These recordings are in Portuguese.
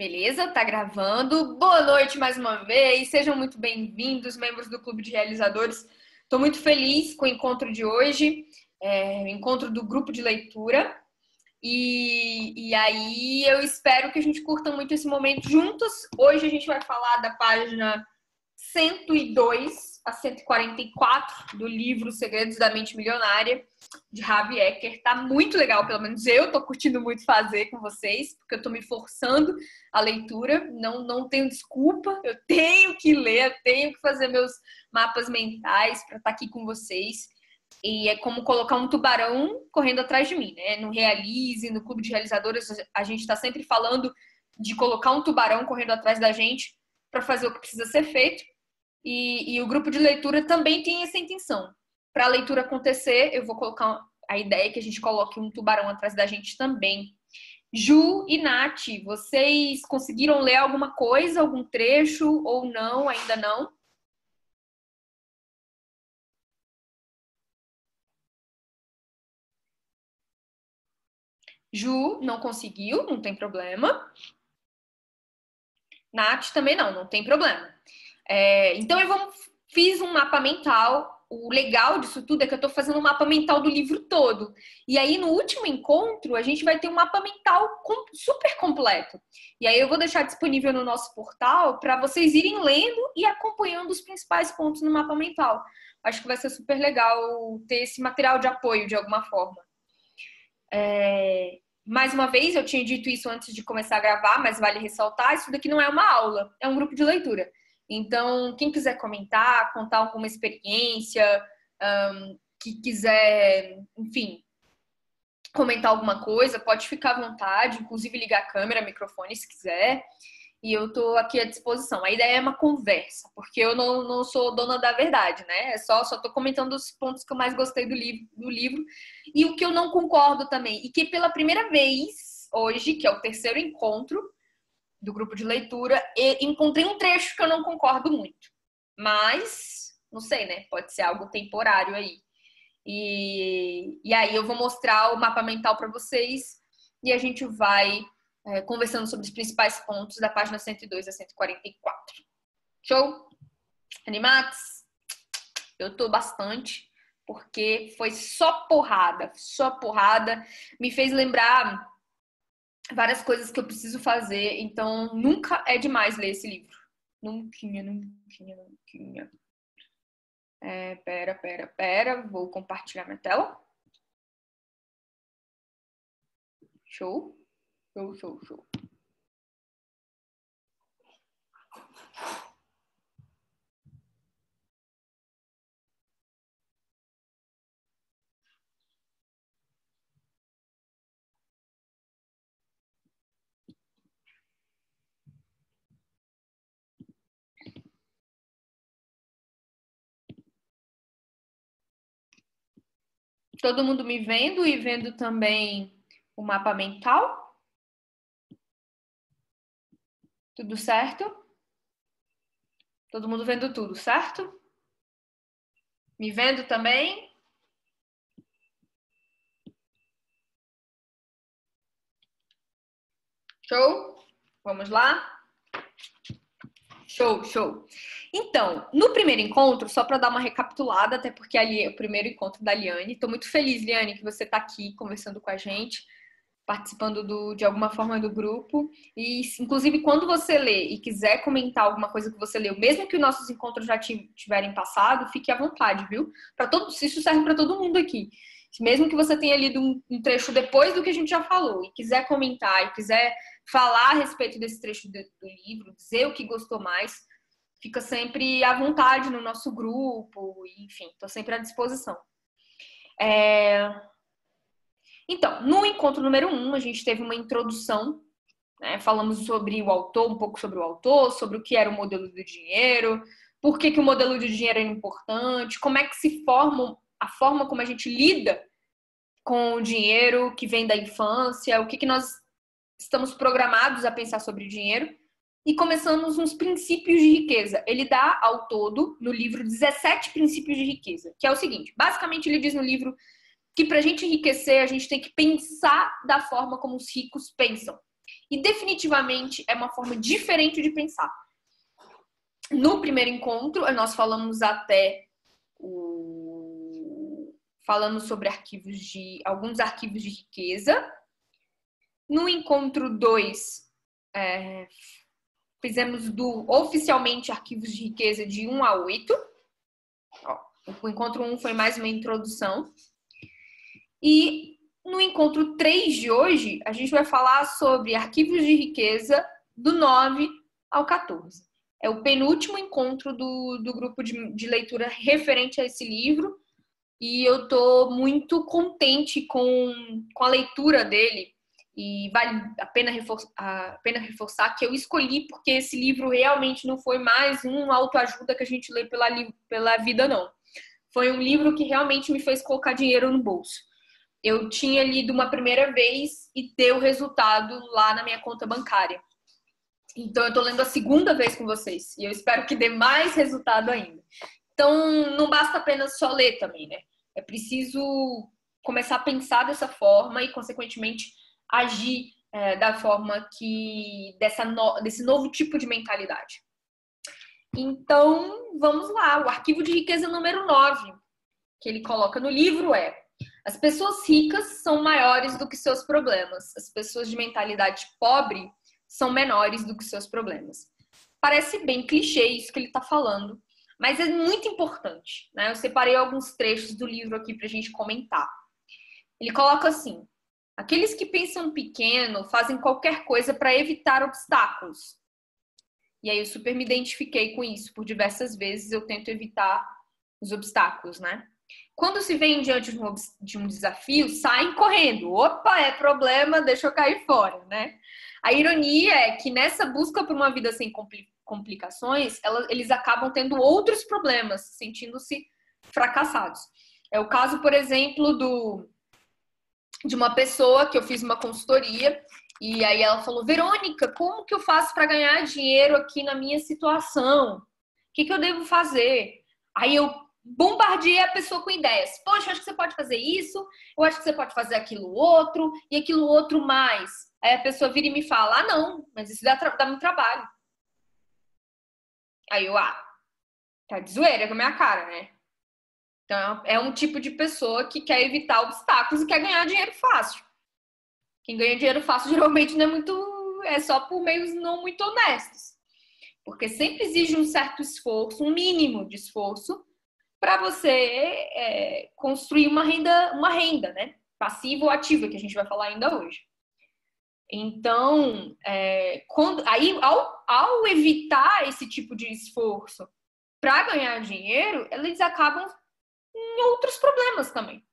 Beleza? Tá gravando. Boa noite mais uma vez. Sejam muito bem-vindos, membros do Clube de Realizadores. Estou muito feliz com o encontro de hoje, o encontro do grupo de leitura. E aí eu espero que a gente curta muito esse momento juntos. Hoje a gente vai falar da página 102 a 144 do livro Segredos da Mente Milionária, de Harvey Eker. Tá muito legal, pelo menos eu tô curtindo muito fazer com vocês, porque eu tô me forçando a leitura, não tenho desculpa, eu tenho que ler, eu tenho que fazer meus mapas mentais para estar aqui com vocês. E é como colocar um tubarão correndo atrás de mim, né? No Realize, no Clube de Realizadores, a gente está sempre falando de colocar um tubarão correndo atrás da gente para fazer o que precisa ser feito. E o grupo de leitura também tem essa intenção. Para a leitura acontecer, eu vou colocar a ideia que a gente coloque um tubarão atrás da gente também. Ju e Nath, vocês conseguiram ler alguma coisa, algum trecho ou não? Ainda não? Ju não conseguiu, não tem problema. Nath também não tem problema. Então fiz um mapa mental. O legal disso tudo é que eu estou fazendo um mapa mental do livro todo. E aí, no último encontro, a gente vai ter um mapa mental super completo. E aí eu vou deixar disponível no nosso portal para vocês irem lendo e acompanhando os principais pontos no mapa mental. Acho que vai ser super legal ter esse material de apoio de alguma forma. Mais uma vez, eu tinha dito isso antes de começar a gravar, mas vale ressaltar, isso daqui não é uma aula, é um grupo de leitura. Então, quem quiser comentar, contar alguma experiência, que quiser, enfim, comentar alguma coisa, pode ficar à vontade, inclusive ligar a câmera, microfone, se quiser. E eu tô aqui à disposição. A ideia é uma conversa, porque eu não sou dona da verdade, né? Só tô comentando os pontos que eu mais gostei do livro e o que eu não concordo também. E que pela primeira vez, hoje, que é o terceiro encontro do grupo de leitura, encontrei um trecho que eu não concordo muito. Mas, não sei, né? Pode ser algo temporário aí. E aí eu vou mostrar o mapa mental para vocês e a gente vai conversando sobre os principais pontos da página 102 a 144. Show? Animados? Eu tô bastante, porque foi só porrada. Me fez lembrar várias coisas que eu preciso fazer, então nunca é demais ler esse livro. Nunca. Pera, vou compartilhar minha tela. Show. Todo mundo me vendo e vendo também o mapa mental? Tudo certo? Todo mundo vendo tudo, certo? Me vendo também? Show? Vamos lá? Show. Então, no primeiro encontro, só para dar uma recapitulada, até porque ali é o primeiro encontro da Liane. Estou muito feliz, Liane, que você está aqui conversando com a gente, participando de alguma forma do grupo. E, inclusive, quando você lê e quiser comentar alguma coisa que você leu, mesmo que os nossos encontros já tiverem passado, fique à vontade, viu? Isso serve para todo mundo aqui. Mesmo que você tenha lido um trecho depois do que a gente já falou e quiser comentar e quiser falar a respeito desse trecho do livro, dizer o que gostou mais, fica sempre à vontade no nosso grupo, enfim, estou sempre à disposição. Então, no encontro número 1, a gente teve uma introdução, né? Falamos sobre o autor, um pouco sobre o autor, sobre o que era o modelo do dinheiro, por que o modelo de dinheiro é importante, como é que se forma a forma como a gente lida com o dinheiro que vem da infância, o que nós estamos programados a pensar sobre dinheiro. E começamos uns princípios de riqueza. Ele dá ao todo, no livro, 17 princípios de riqueza, que é o seguinte, basicamente ele diz no livro que para a gente enriquecer, a gente tem que pensar da forma como os ricos pensam. E definitivamente é uma forma diferente de pensar. No primeiro encontro, nós falamos falamos sobre alguns arquivos de riqueza. No encontro 2, fizemos oficialmente arquivos de riqueza de 1 a 8. O encontro 1 foi mais uma introdução. E no encontro 3 de hoje, a gente vai falar sobre arquivos de riqueza do 9 ao 14. É o penúltimo encontro do grupo de leitura referente a esse livro. E eu estou muito contente com a leitura dele. E vale a pena reforçar que eu escolhi porque esse livro realmente não foi mais um autoajuda que a gente lê pela vida, não. Foi um livro que realmente me fez colocar dinheiro no bolso. Eu tinha lido uma primeira vez e deu resultado lá na minha conta bancária. Então, eu estou lendo a segunda vez com vocês. E eu espero que dê mais resultado ainda. Então, não basta apenas só ler também, né? É preciso começar a pensar dessa forma e, consequentemente, agir da forma desse novo tipo de mentalidade. Então, vamos lá. O arquivo de riqueza número 9, que ele coloca no livro as pessoas ricas são maiores do que seus problemas. As pessoas de mentalidade pobre são menores do que seus problemas. Parece bem clichê isso que ele está falando, mas é muito importante, né? Eu separei alguns trechos do livro aqui para a gente comentar. Ele coloca assim: aqueles que pensam pequeno fazem qualquer coisa para evitar obstáculos. E aí eu super me identifiquei com isso. Por diversas vezes eu tento evitar os obstáculos, né? Quando se vem diante de um desafio, saem correndo. Opa, é problema, deixa eu cair fora, né? A ironia é que nessa busca por uma vida sem complicações, eles acabam tendo outros problemas, sentindo-se fracassados. É o caso, por exemplo, de uma pessoa que eu fiz uma consultoria e aí ela falou: Verônica, como que eu faço para ganhar dinheiro aqui na minha situação? O que eu devo fazer? Aí eu bombardeei a pessoa com ideias. Poxa, eu acho que você pode fazer isso, eu acho que você pode fazer aquilo outro e aquilo outro mais. Aí a pessoa vira e me fala: ah, não, mas isso dá muito trabalho. Aí eu, tá de zoeira com a minha cara, né? Então, é um tipo de pessoa que quer evitar obstáculos e quer ganhar dinheiro fácil. Quem ganha dinheiro fácil geralmente é só por meios não muito honestos. Porque sempre exige um certo esforço, um mínimo de esforço, para você construir uma renda, né? Passiva ou ativa, que a gente vai falar ainda hoje. Então, ao evitar esse tipo de esforço para ganhar dinheiro, eles acabam em outros problemas também.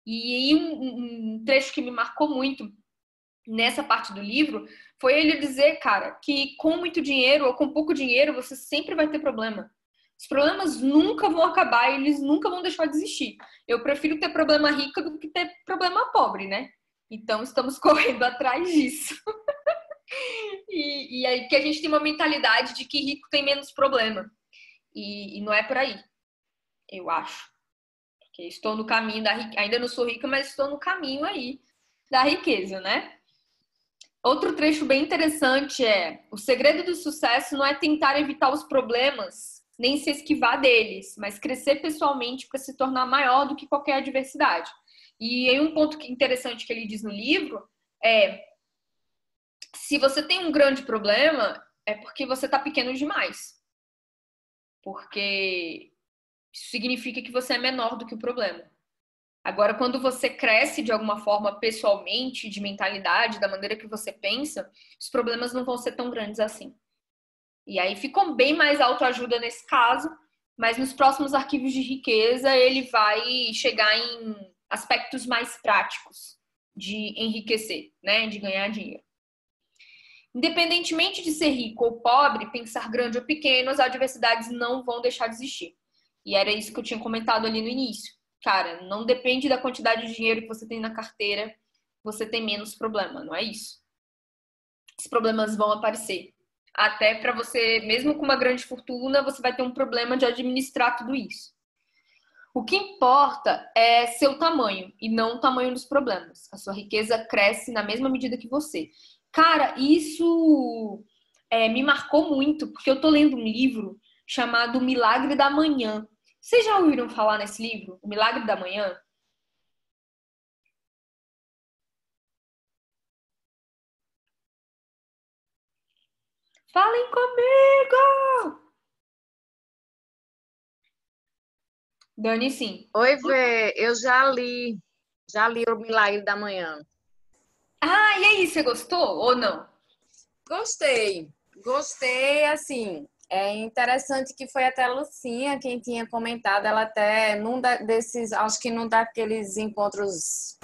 E aí um trecho que me marcou muito nessa parte do livro foi ele dizer, cara, que com muito dinheiro ou com pouco dinheiro você sempre vai ter problema. Os problemas nunca vão acabar e eles nunca vão deixar de existir. Eu prefiro ter problema rico do que ter problema pobre, né? Então estamos correndo atrás disso. E aí que a gente tem uma mentalidade de que rico tem menos problema. E não é por aí, eu acho. Porque estou no caminho da riqueza. Ainda não sou rica, mas estou no caminho aí da riqueza, né? Outro trecho bem interessante o segredo do sucesso não é tentar evitar os problemas, nem se esquivar deles, mas crescer pessoalmente para se tornar maior do que qualquer adversidade. E aí um ponto interessante que ele diz no livro se você tem um grande problema, é porque você está pequeno demais. Porque isso significa que você é menor do que o problema. Agora, quando você cresce de alguma forma pessoalmente, de mentalidade, da maneira que você pensa, os problemas não vão ser tão grandes assim. E aí ficam bem mais autoajuda nesse caso, mas nos próximos arquivos de riqueza ele vai chegar em aspectos mais práticos de enriquecer, né? De ganhar dinheiro. Independentemente de ser rico ou pobre, pensar grande ou pequeno, as adversidades não vão deixar de existir. E era isso que eu tinha comentado ali no início. Cara, não depende da quantidade de dinheiro que você tem na carteira, você tem menos problema, não é isso? Os problemas vão aparecer. Até para você, mesmo com uma grande fortuna, você vai ter um problema de administrar tudo isso. O que importa é seu tamanho e não o tamanho dos problemas. A sua riqueza cresce na mesma medida que você. Cara, isso me marcou muito, porque eu tô lendo um livro chamado O Milagre da Manhã. Vocês já ouviram falar nesse livro, O Milagre da Manhã? Falem comigo! Dani, sim. Oi, Vê, eu já li O Milagre da Manhã. Ah, e aí, você gostou ou não? Gostei, gostei, assim, é interessante que foi até a Lucinha quem tinha comentado, ela até desses, acho que num daqueles encontros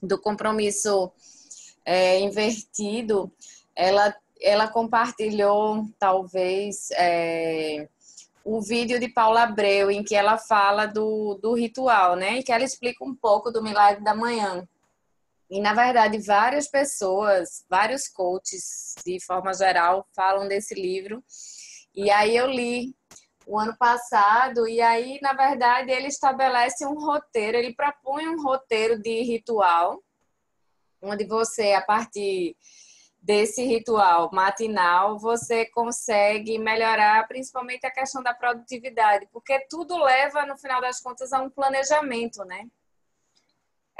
do compromisso invertido, ela compartilhou, talvez, o vídeo de Paula Abreu, em que ela fala do ritual, né? E que ela explica um pouco do milagre da manhã. E, na verdade, várias pessoas, vários coaches, de forma geral, falam desse livro. E aí eu li o ano passado, e aí, na verdade, ele estabelece um roteiro, ele propõe um roteiro de ritual, onde você, a partir desse ritual matinal, você consegue melhorar principalmente a questão da produtividade, porque tudo leva, no final das contas, a um planejamento, né?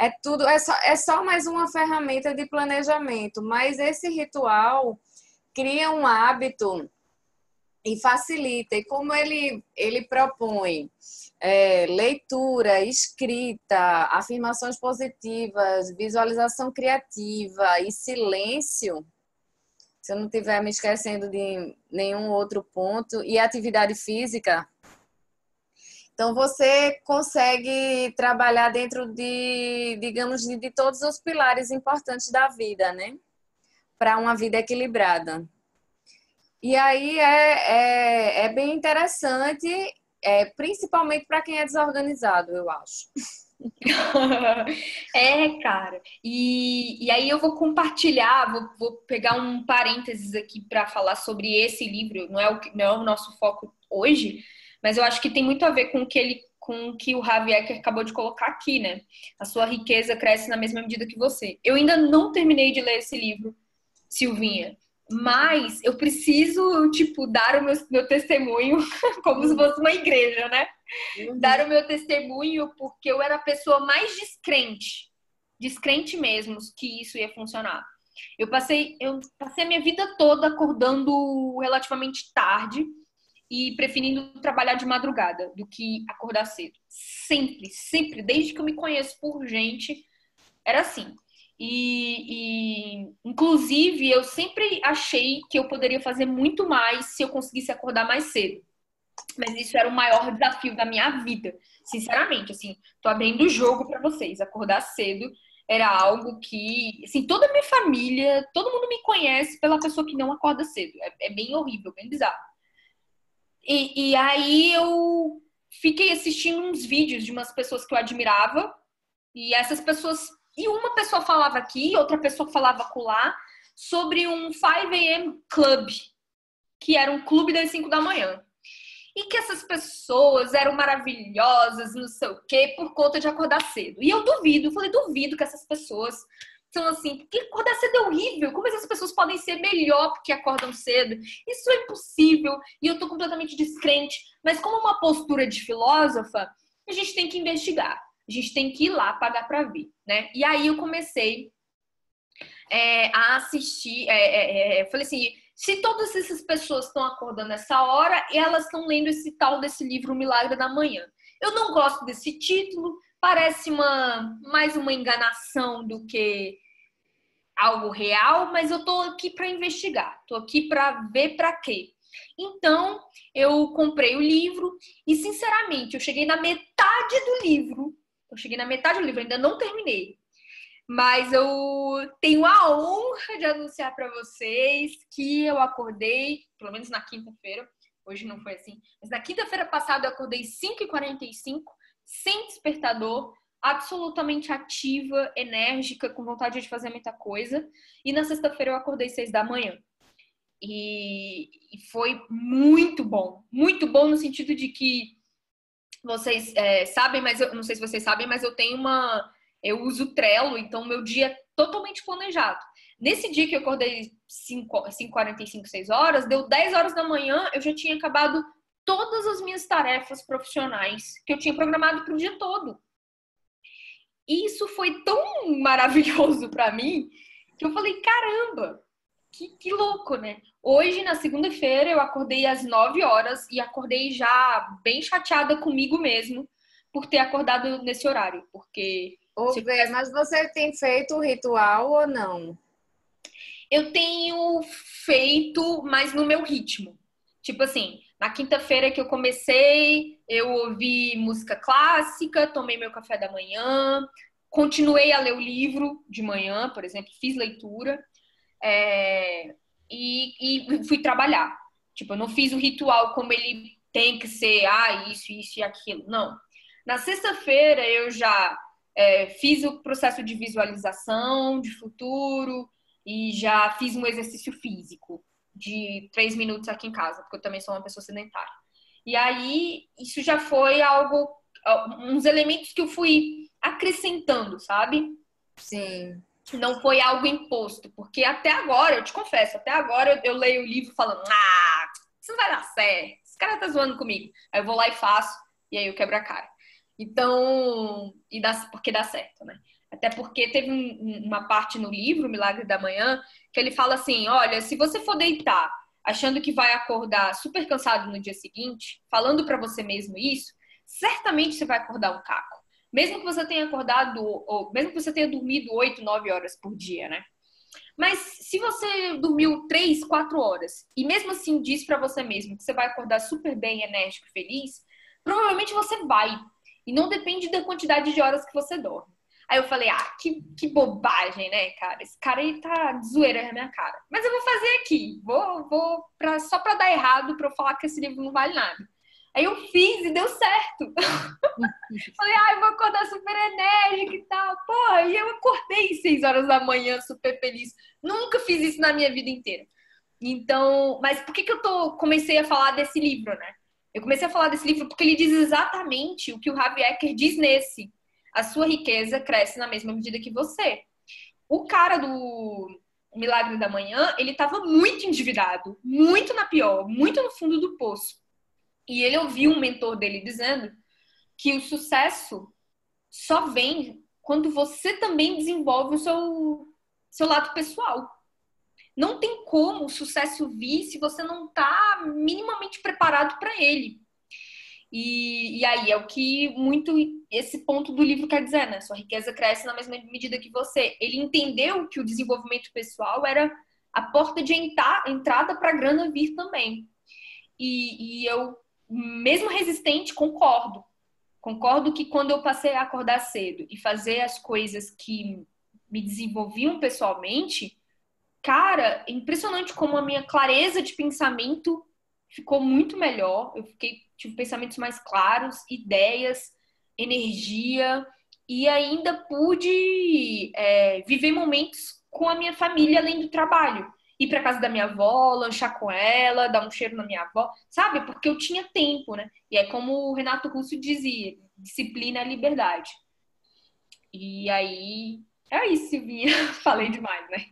É só mais uma ferramenta de planejamento, mas esse ritual cria um hábito e facilita. E como ele propõe leitura, escrita, afirmações positivas, visualização criativa e silêncio, se eu não estiver me esquecendo de nenhum outro ponto, e atividade física, então você consegue trabalhar dentro de, digamos, de todos os pilares importantes da vida, né? Para uma vida equilibrada. E aí é bem interessante, principalmente para quem é desorganizado, eu acho. É, cara. E aí eu vou compartilhar, vou pegar um parênteses aqui para falar sobre esse livro. Não é o nosso foco hoje, mas eu acho que tem muito a ver com o que o Javier acabou de colocar aqui, né? A sua riqueza cresce na mesma medida que você. Eu ainda não terminei de ler esse livro, Silvinha. Mas eu preciso, tipo, dar o meu testemunho como se fosse uma igreja, né? Dar o Uhum. meu testemunho porque eu era a pessoa mais descrente mesmo que isso ia funcionar. Eu passei a minha vida toda acordando relativamente tarde e preferindo trabalhar de madrugada do que acordar cedo. Sempre, sempre, desde que eu me conheço por gente, era assim. Inclusive, eu sempre achei que eu poderia fazer muito mais se eu conseguisse acordar mais cedo. Mas isso era o maior desafio da minha vida. Sinceramente, assim, tô abrindo o jogo para vocês. Acordar cedo era algo que, assim, toda a minha família, todo mundo me conhece pela pessoa que não acorda cedo. É bem horrível, bem bizarro. E aí eu fiquei assistindo uns vídeos de umas pessoas que eu admirava, e essas pessoas. E uma pessoa falava aqui, outra pessoa falava acolá, sobre um 5 a.m. Club, que era um clube das 5 da manhã. E que essas pessoas eram maravilhosas, não sei o quê, por conta de acordar cedo. E eu duvido, falei, duvido que essas pessoas são assim, porque acordar cedo é horrível. Como essas pessoas podem ser melhor porque acordam cedo? Isso é impossível. E eu tô completamente descrente. Mas como uma postura de filósofa, a gente tem que investigar. A gente tem que ir lá pagar para ver, né? E aí eu comecei a assistir. Falei assim, se todas essas pessoas estão acordando nessa hora, elas estão lendo esse tal desse livro O Milagre da Manhã. Eu não gosto desse título, parece mais uma enganação do que algo real, mas eu tô aqui para investigar, tô aqui para ver para quê. Então, eu comprei o livro e, sinceramente, eu cheguei na metade do livro. Eu cheguei na metade do livro, ainda não terminei. Mas eu tenho a honra de anunciar para vocês que eu acordei, pelo menos na quinta-feira, hoje não foi assim, mas na quinta-feira passada eu acordei 5h45, sem despertador, absolutamente ativa, enérgica, com vontade de fazer muita coisa. E na sexta-feira eu acordei 6 da manhã. E foi muito bom no sentido de que vocês sabem, mas eu não sei se vocês sabem, mas eu uso Trello, então meu dia é totalmente planejado. Nesse dia que eu acordei 5h45, 6 horas, deu 10 horas da manhã, eu já tinha acabado todas as minhas tarefas profissionais que eu tinha programado para o dia todo. E isso foi tão maravilhoso para mim que eu falei, caramba, que louco, né? Hoje, na segunda-feira, eu acordei às 9 horas e acordei já bem chateada comigo mesmo por ter acordado nesse horário, porque... Mas você tem feito o ritual ou não? Eu tenho feito, mas no meu ritmo. Tipo assim, na quinta-feira que eu comecei, eu ouvi música clássica, tomei meu café da manhã, continuei a ler o livro de manhã, por exemplo, fiz leitura, e fui trabalhar. Tipo, eu não fiz o ritual como ele tem que ser, isso e aquilo. Não. Na sexta-feira eu já fiz o processo de visualização de futuro e já fiz um exercício físico de 3 minutos aqui em casa, porque eu também sou uma pessoa sedentária. E aí, isso já foi algo, uns elementos que eu fui acrescentando, sabe? Sim. Não foi algo imposto, porque até agora, eu te confesso, até agora eu leio o livro falando, isso não vai dar certo, esse cara tá zoando comigo. Aí eu vou lá e faço, e aí eu quebro a cara. Então, porque dá certo, né? Até porque teve uma parte no livro, Milagre da Manhã, que ele fala assim, olha, se você for deitar achando que vai acordar super cansado no dia seguinte, falando pra você mesmo isso, certamente você vai acordar um caco. Mesmo que você tenha acordado, ou mesmo que você tenha dormido 8, 9 horas por dia, né? Mas se você dormiu 3, 4 horas e mesmo assim diz pra você mesmo que você vai acordar super bem, enérgico e feliz, provavelmente você vai. E não depende da quantidade de horas que você dorme. Aí eu falei, que bobagem, né, cara? Esse cara aí tá de zoeira na minha cara. Mas eu vou fazer aqui. Só pra dar errado, pra eu falar que esse livro não vale nada. Aí eu fiz e deu certo. Falei, eu vou acordar super enérgica e tal. Porra, e eu acordei 6 horas da manhã super feliz. Nunca fiz isso na minha vida inteira. Então, mas por que eu comecei a falar desse livro, né? Eu comecei a falar desse livro porque ele diz exatamente o que o Ravi Ecker diz nesse. A sua riqueza cresce na mesma medida que você. O cara do Milagre da Manhã, ele estava muito endividado, muito na pior, muito no fundo do poço. E ele ouviu um mentor dele dizendo que o sucesso só vem quando você também desenvolve o seu lado pessoal. Não tem como o sucesso vir se você não está minimamente preparado para ele. E aí é o que muito esse ponto do livro quer dizer, né? Sua riqueza cresce na mesma medida que você. Ele entendeu que o desenvolvimento pessoal era a porta de entrada para a grana vir também. E eu, mesmo resistente, concordo. Concordo que quando eu passei a acordar cedo e fazer as coisas que me desenvolviam pessoalmente, cara, é impressionante como a minha clareza de pensamento ficou muito melhor. Tive pensamentos mais claros, ideias, energia, e ainda pude viver momentos com a minha família além do trabalho. Ir para casa da minha avó, lanchar com ela, dar um cheiro na minha avó, sabe? Porque eu tinha tempo, né? E é como o Renato Russo dizia, disciplina é liberdade. E aí, é isso, Silvinha. Falei demais, né?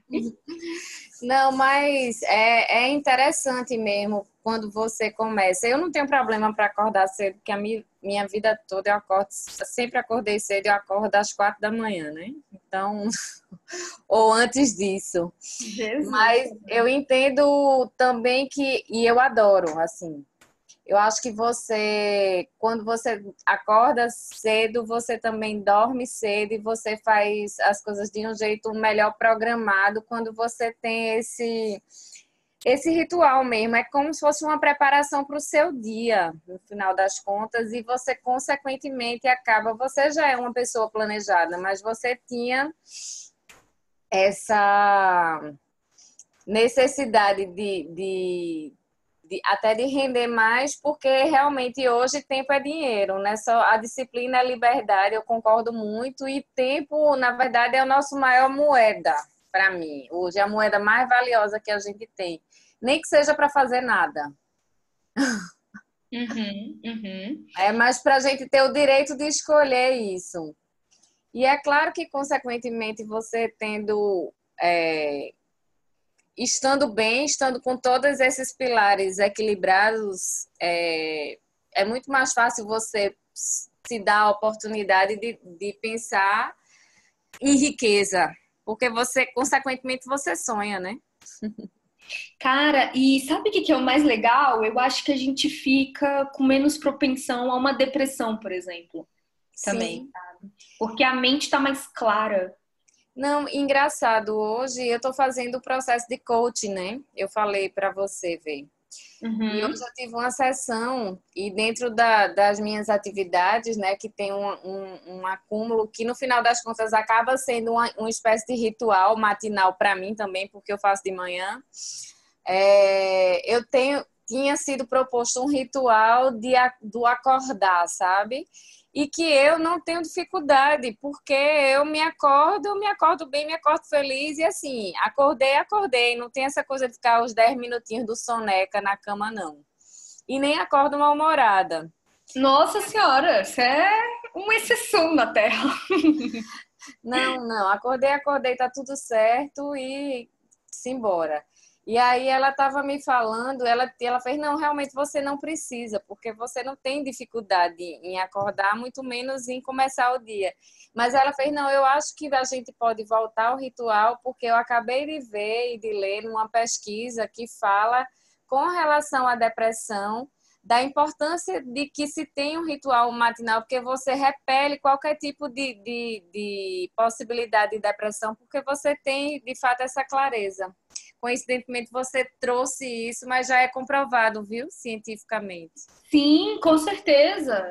Não, mas é interessante mesmo quando você começa. Eu não tenho problema para acordar cedo, porque a minha vida toda sempre acordei cedo, eu acordo às 4 da manhã, né? Então, ou antes disso. Jesus. Mas eu entendo também e eu adoro, assim. Eu acho que quando você acorda cedo, você também dorme cedo e você faz as coisas de um jeito melhor programado quando você tem esse ritual mesmo. É como se fosse uma preparação para o seu dia, no final das contas, e você, consequentemente, você já é uma pessoa planejada, mas você tinha essa necessidade até de render mais, porque realmente hoje tempo é dinheiro, né? Só a disciplina é liberdade, eu concordo muito, e tempo, na verdade, é a nossa maior moeda, para mim. Hoje é a moeda mais valiosa que a gente tem. Nem que seja para fazer nada. Uhum. Mas para a gente ter o direito de escolher isso. E é claro que, consequentemente, você tendo estando bem, estando com todos esses pilares equilibrados, é muito mais fácil você se dar a oportunidade de pensar em riqueza, porque você, consequentemente, você sonha, né? Cara, e sabe o que que é o mais legal? Eu acho que a gente fica com menos propensão a uma depressão, por exemplo, também. Sim. Porque a mente tá mais clara. Não, engraçado, hoje eu estou fazendo o processo de coaching, né? Eu falei para você ver. E Uhum. hoje eu tive uma sessão e dentro das minhas atividades, né, que tem um acúmulo que no final das contas acaba sendo uma espécie de ritual matinal para mim também, porque eu faço de manhã. Tinha sido proposto um ritual do acordar, sabe? E que eu não tenho dificuldade, porque eu me acordo bem, me acordo feliz e assim, acordei, não tem essa coisa de ficar os 10 minutinhos do soneca na cama, não. E nem acordo mal-humorada. Nossa Senhora, você é uma exceção na Terra. Não, acordei, tá tudo certo e simbora. E aí ela estava me falando, ela fez, não, realmente você não precisa, porque você não tem dificuldade em acordar, muito menos em começar o dia. Mas ela fez, não, eu acho que a gente pode voltar ao ritual, porque eu acabei de ver e de ler uma pesquisa que fala com relação à depressão, da importância de que se tenha um ritual matinal, porque você repele qualquer tipo de possibilidade de depressão, porque você tem, de fato, essa clareza. Coincidentemente, você trouxe isso, mas já é comprovado, viu, cientificamente. Sim, com certeza.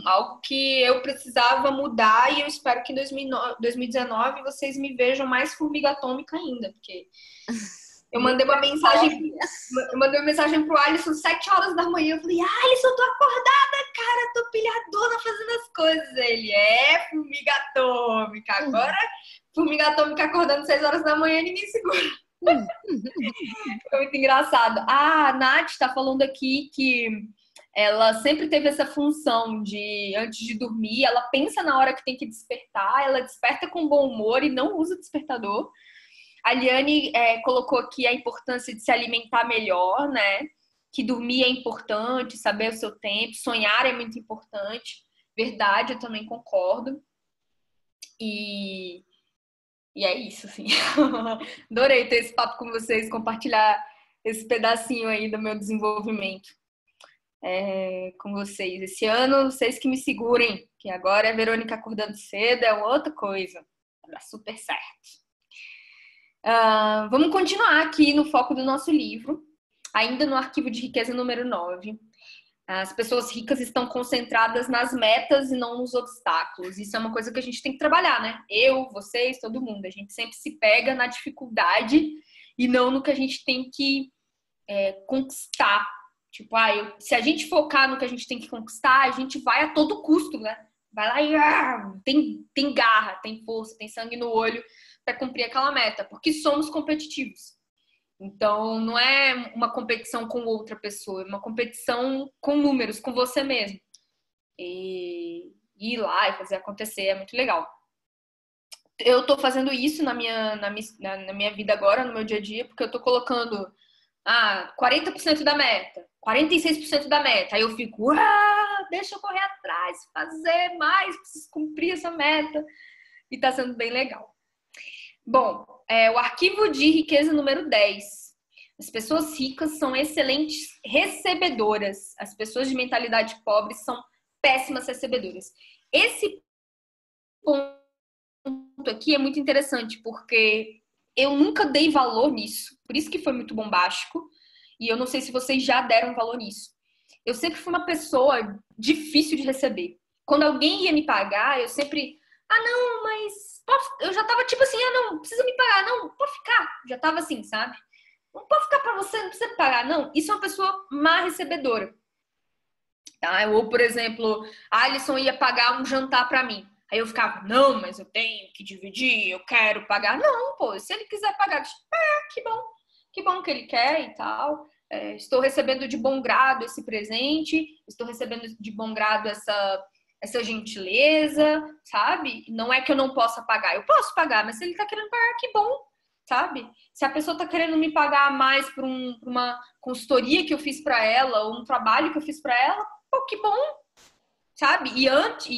Algo que eu precisava mudar e eu espero que em 2019 vocês me vejam mais formiga atômica ainda, porque eu mandei uma mensagem, eu mandei uma mensagem pro Alisson 7 horas da manhã. Eu falei, Alisson, eu tô acordada, cara, tô pilhadona fazendo as coisas. Ele formiga atômica. Agora, formiga atômica acordando 6 horas da manhã, ninguém segura. Foi muito engraçado. A Nath tá falando aqui que ela sempre teve essa função de, antes de dormir, ela pensa na hora que tem que despertar, ela desperta com bom humor e não usa despertador. A Liane colocou aqui a importância de se alimentar melhor, né? Que dormir é importante, saber o seu tempo, sonhar é muito importante. Verdade, eu também concordo. E, e é isso, assim. Adorei ter esse papo com vocês, compartilhar esse pedacinho aí do meu desenvolvimento com vocês. Esse ano, vocês que me segurem, que agora é Verônica acordando cedo, é outra coisa. Vai dar super certo. Vamos continuar aqui no foco do nosso livro, ainda no arquivo de riqueza número 9. As pessoas ricas estão concentradas nas metas e não nos obstáculos. Isso é uma coisa que a gente tem que trabalhar, né? Eu, vocês, todo mundo. A gente sempre se pega na dificuldade e não no que a gente tem que conquistar. Tipo, se a gente focar no que a gente tem que conquistar, a gente vai a todo custo, né? Vai lá e tem garra, tem força, tem sangue no olho para cumprir aquela meta, porque somos competitivos. Então, não é uma competição com outra pessoa, é uma competição com números, com você mesmo. E ir lá e fazer acontecer é muito legal. Eu tô fazendo isso na minha vida agora, no meu dia a dia, porque eu tô colocando 40% da meta, 46% da meta. Aí eu fico, deixa eu correr atrás, fazer mais, preciso cumprir essa meta. E tá sendo bem legal. Bom, o arquivo de riqueza número 10. As pessoas ricas são excelentes recebedoras. As pessoas de mentalidade pobre são péssimas recebedoras. Esse ponto aqui é muito interessante, porque eu nunca dei valor nisso. Por isso que foi muito bombástico. E eu não sei se vocês já deram valor nisso. Eu sempre fui uma pessoa difícil de receber. Quando alguém ia me pagar, eu sempre... não, mas... Eu já tava tipo assim, não precisa me pagar, não, pode ficar. Já tava assim, sabe? Não pode ficar pra você, não precisa me pagar, não. Isso é uma pessoa má recebedora. Tá? Ou, por exemplo, a Alisson ia pagar um jantar pra mim. Aí eu ficava, não, mas eu tenho que dividir, eu quero pagar. Não, pô, se ele quiser pagar, que bom que ele quer e tal. Estou recebendo de bom grado esse presente, estou recebendo de bom grado essa gentileza, sabe? Não é que eu não possa pagar, eu posso pagar, mas se ele tá querendo pagar, que bom, sabe? Se a pessoa tá querendo me pagar mais por uma consultoria que eu fiz para ela, ou um trabalho que eu fiz para ela, pô, que bom, sabe? Antes,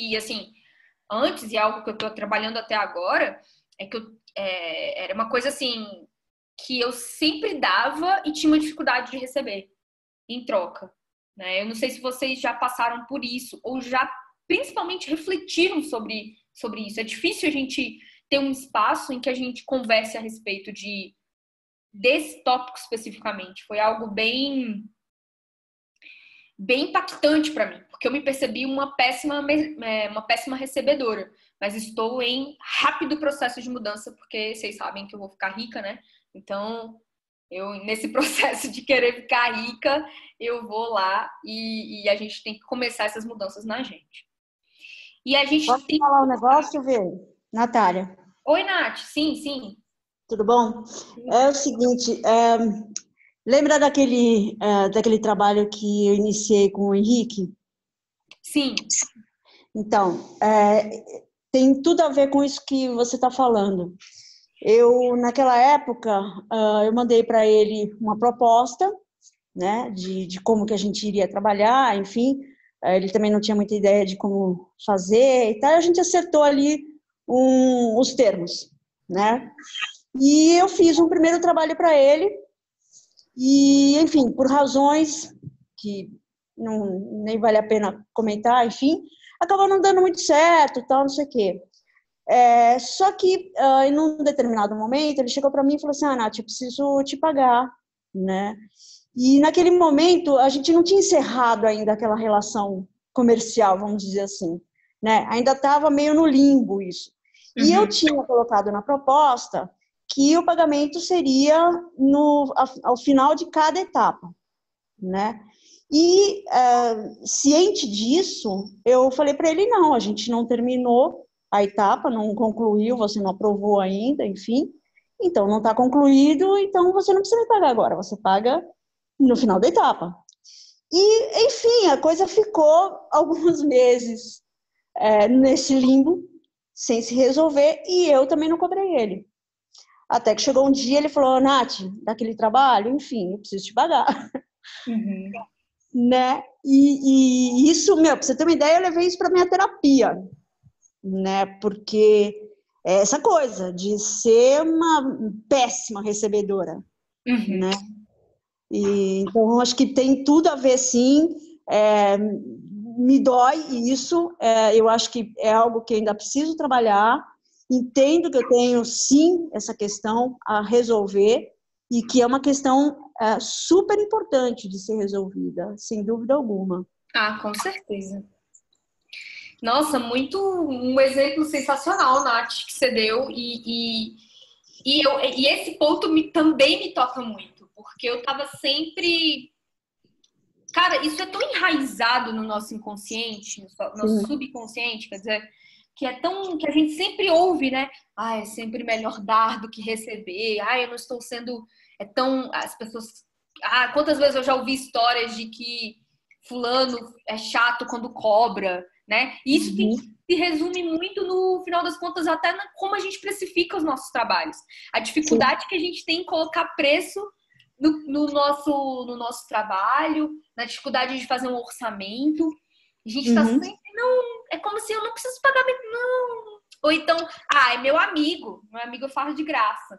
e é algo que eu tô trabalhando até agora, é que era uma coisa assim, que eu sempre dava e tinha uma dificuldade de receber em troca, né? Eu não sei se vocês já passaram por isso, ou já principalmente refletiram sobre isso. É difícil a gente ter um espaço em que a gente converse a respeito desse tópico especificamente. Foi algo bem impactante para mim, porque eu me percebi uma péssima recebedora, mas estou em rápido processo de mudança, porque vocês sabem que eu vou ficar rica, né? Então, nesse processo de querer ficar rica, eu vou lá e a gente tem que começar essas mudanças na gente. E a gente Posso falar um negócio, Vê? Natália. Oi, Nath. Sim, sim. Tudo bom? É o seguinte, lembra daquele trabalho que eu iniciei com o Henrique? Sim. Então, tem tudo a ver com isso que você está falando. Naquela época, eu mandei para ele uma proposta, né, de como que a gente iria trabalhar, enfim. Ele também não tinha muita ideia de como fazer e tal. A gente acertou ali os termos, né? E eu fiz um primeiro trabalho para ele e, enfim, por razões que nem vale a pena comentar, enfim, acabou não dando muito certo, tal, não sei o quê. Só que, em um determinado momento, ele chegou para mim e falou assim, Nath, eu preciso te pagar, né? E naquele momento, a gente não tinha encerrado ainda aquela relação comercial, vamos dizer assim, né? Ainda estava meio no limbo isso. E eu tinha colocado na proposta que o pagamento seria ao final de cada etapa, né? E, ciente disso, eu falei para ele, não, a gente não terminou a etapa, não concluiu, você não aprovou ainda, enfim, então não está concluído, então você não precisa me pagar agora, você paga no final da etapa. E, enfim, a coisa ficou alguns meses nesse limbo, sem se resolver, e eu também não cobrei ele. Até que chegou um dia, ele falou, Nath, daquele trabalho, enfim, eu preciso te pagar. Né? E isso, pra você ter uma ideia, eu levei isso para minha terapia, né? Porque essa coisa de ser uma péssima recebedora, né? Então, acho que tem tudo a ver, sim. Me dói isso. Eu acho que é algo que ainda preciso trabalhar. Entendo que eu tenho, sim, essa questão a resolver e que é uma questão super importante de ser resolvida, sem dúvida alguma. Ah, com certeza. Nossa, um exemplo sensacional, Nath, que você deu. E esse ponto também me toca muito, porque eu tava sempre... Cara, isso é tão enraizado no nosso inconsciente, no nosso subconsciente, quer dizer, que a gente sempre ouve, né? Ah, é sempre melhor dar do que receber. Ah, eu não estou sendo as pessoas... Ah, quantas vezes eu já ouvi histórias de que fulano é chato quando cobra, né? E isso se resume muito, no final das contas, até como a gente precifica os nossos trabalhos. A dificuldade que a gente tem em colocar preço no nosso trabalho, na dificuldade de fazer um orçamento. A gente está sempre, não, é como se eu não preciso pagar, não. Ou então, é meu amigo eu faço de graça.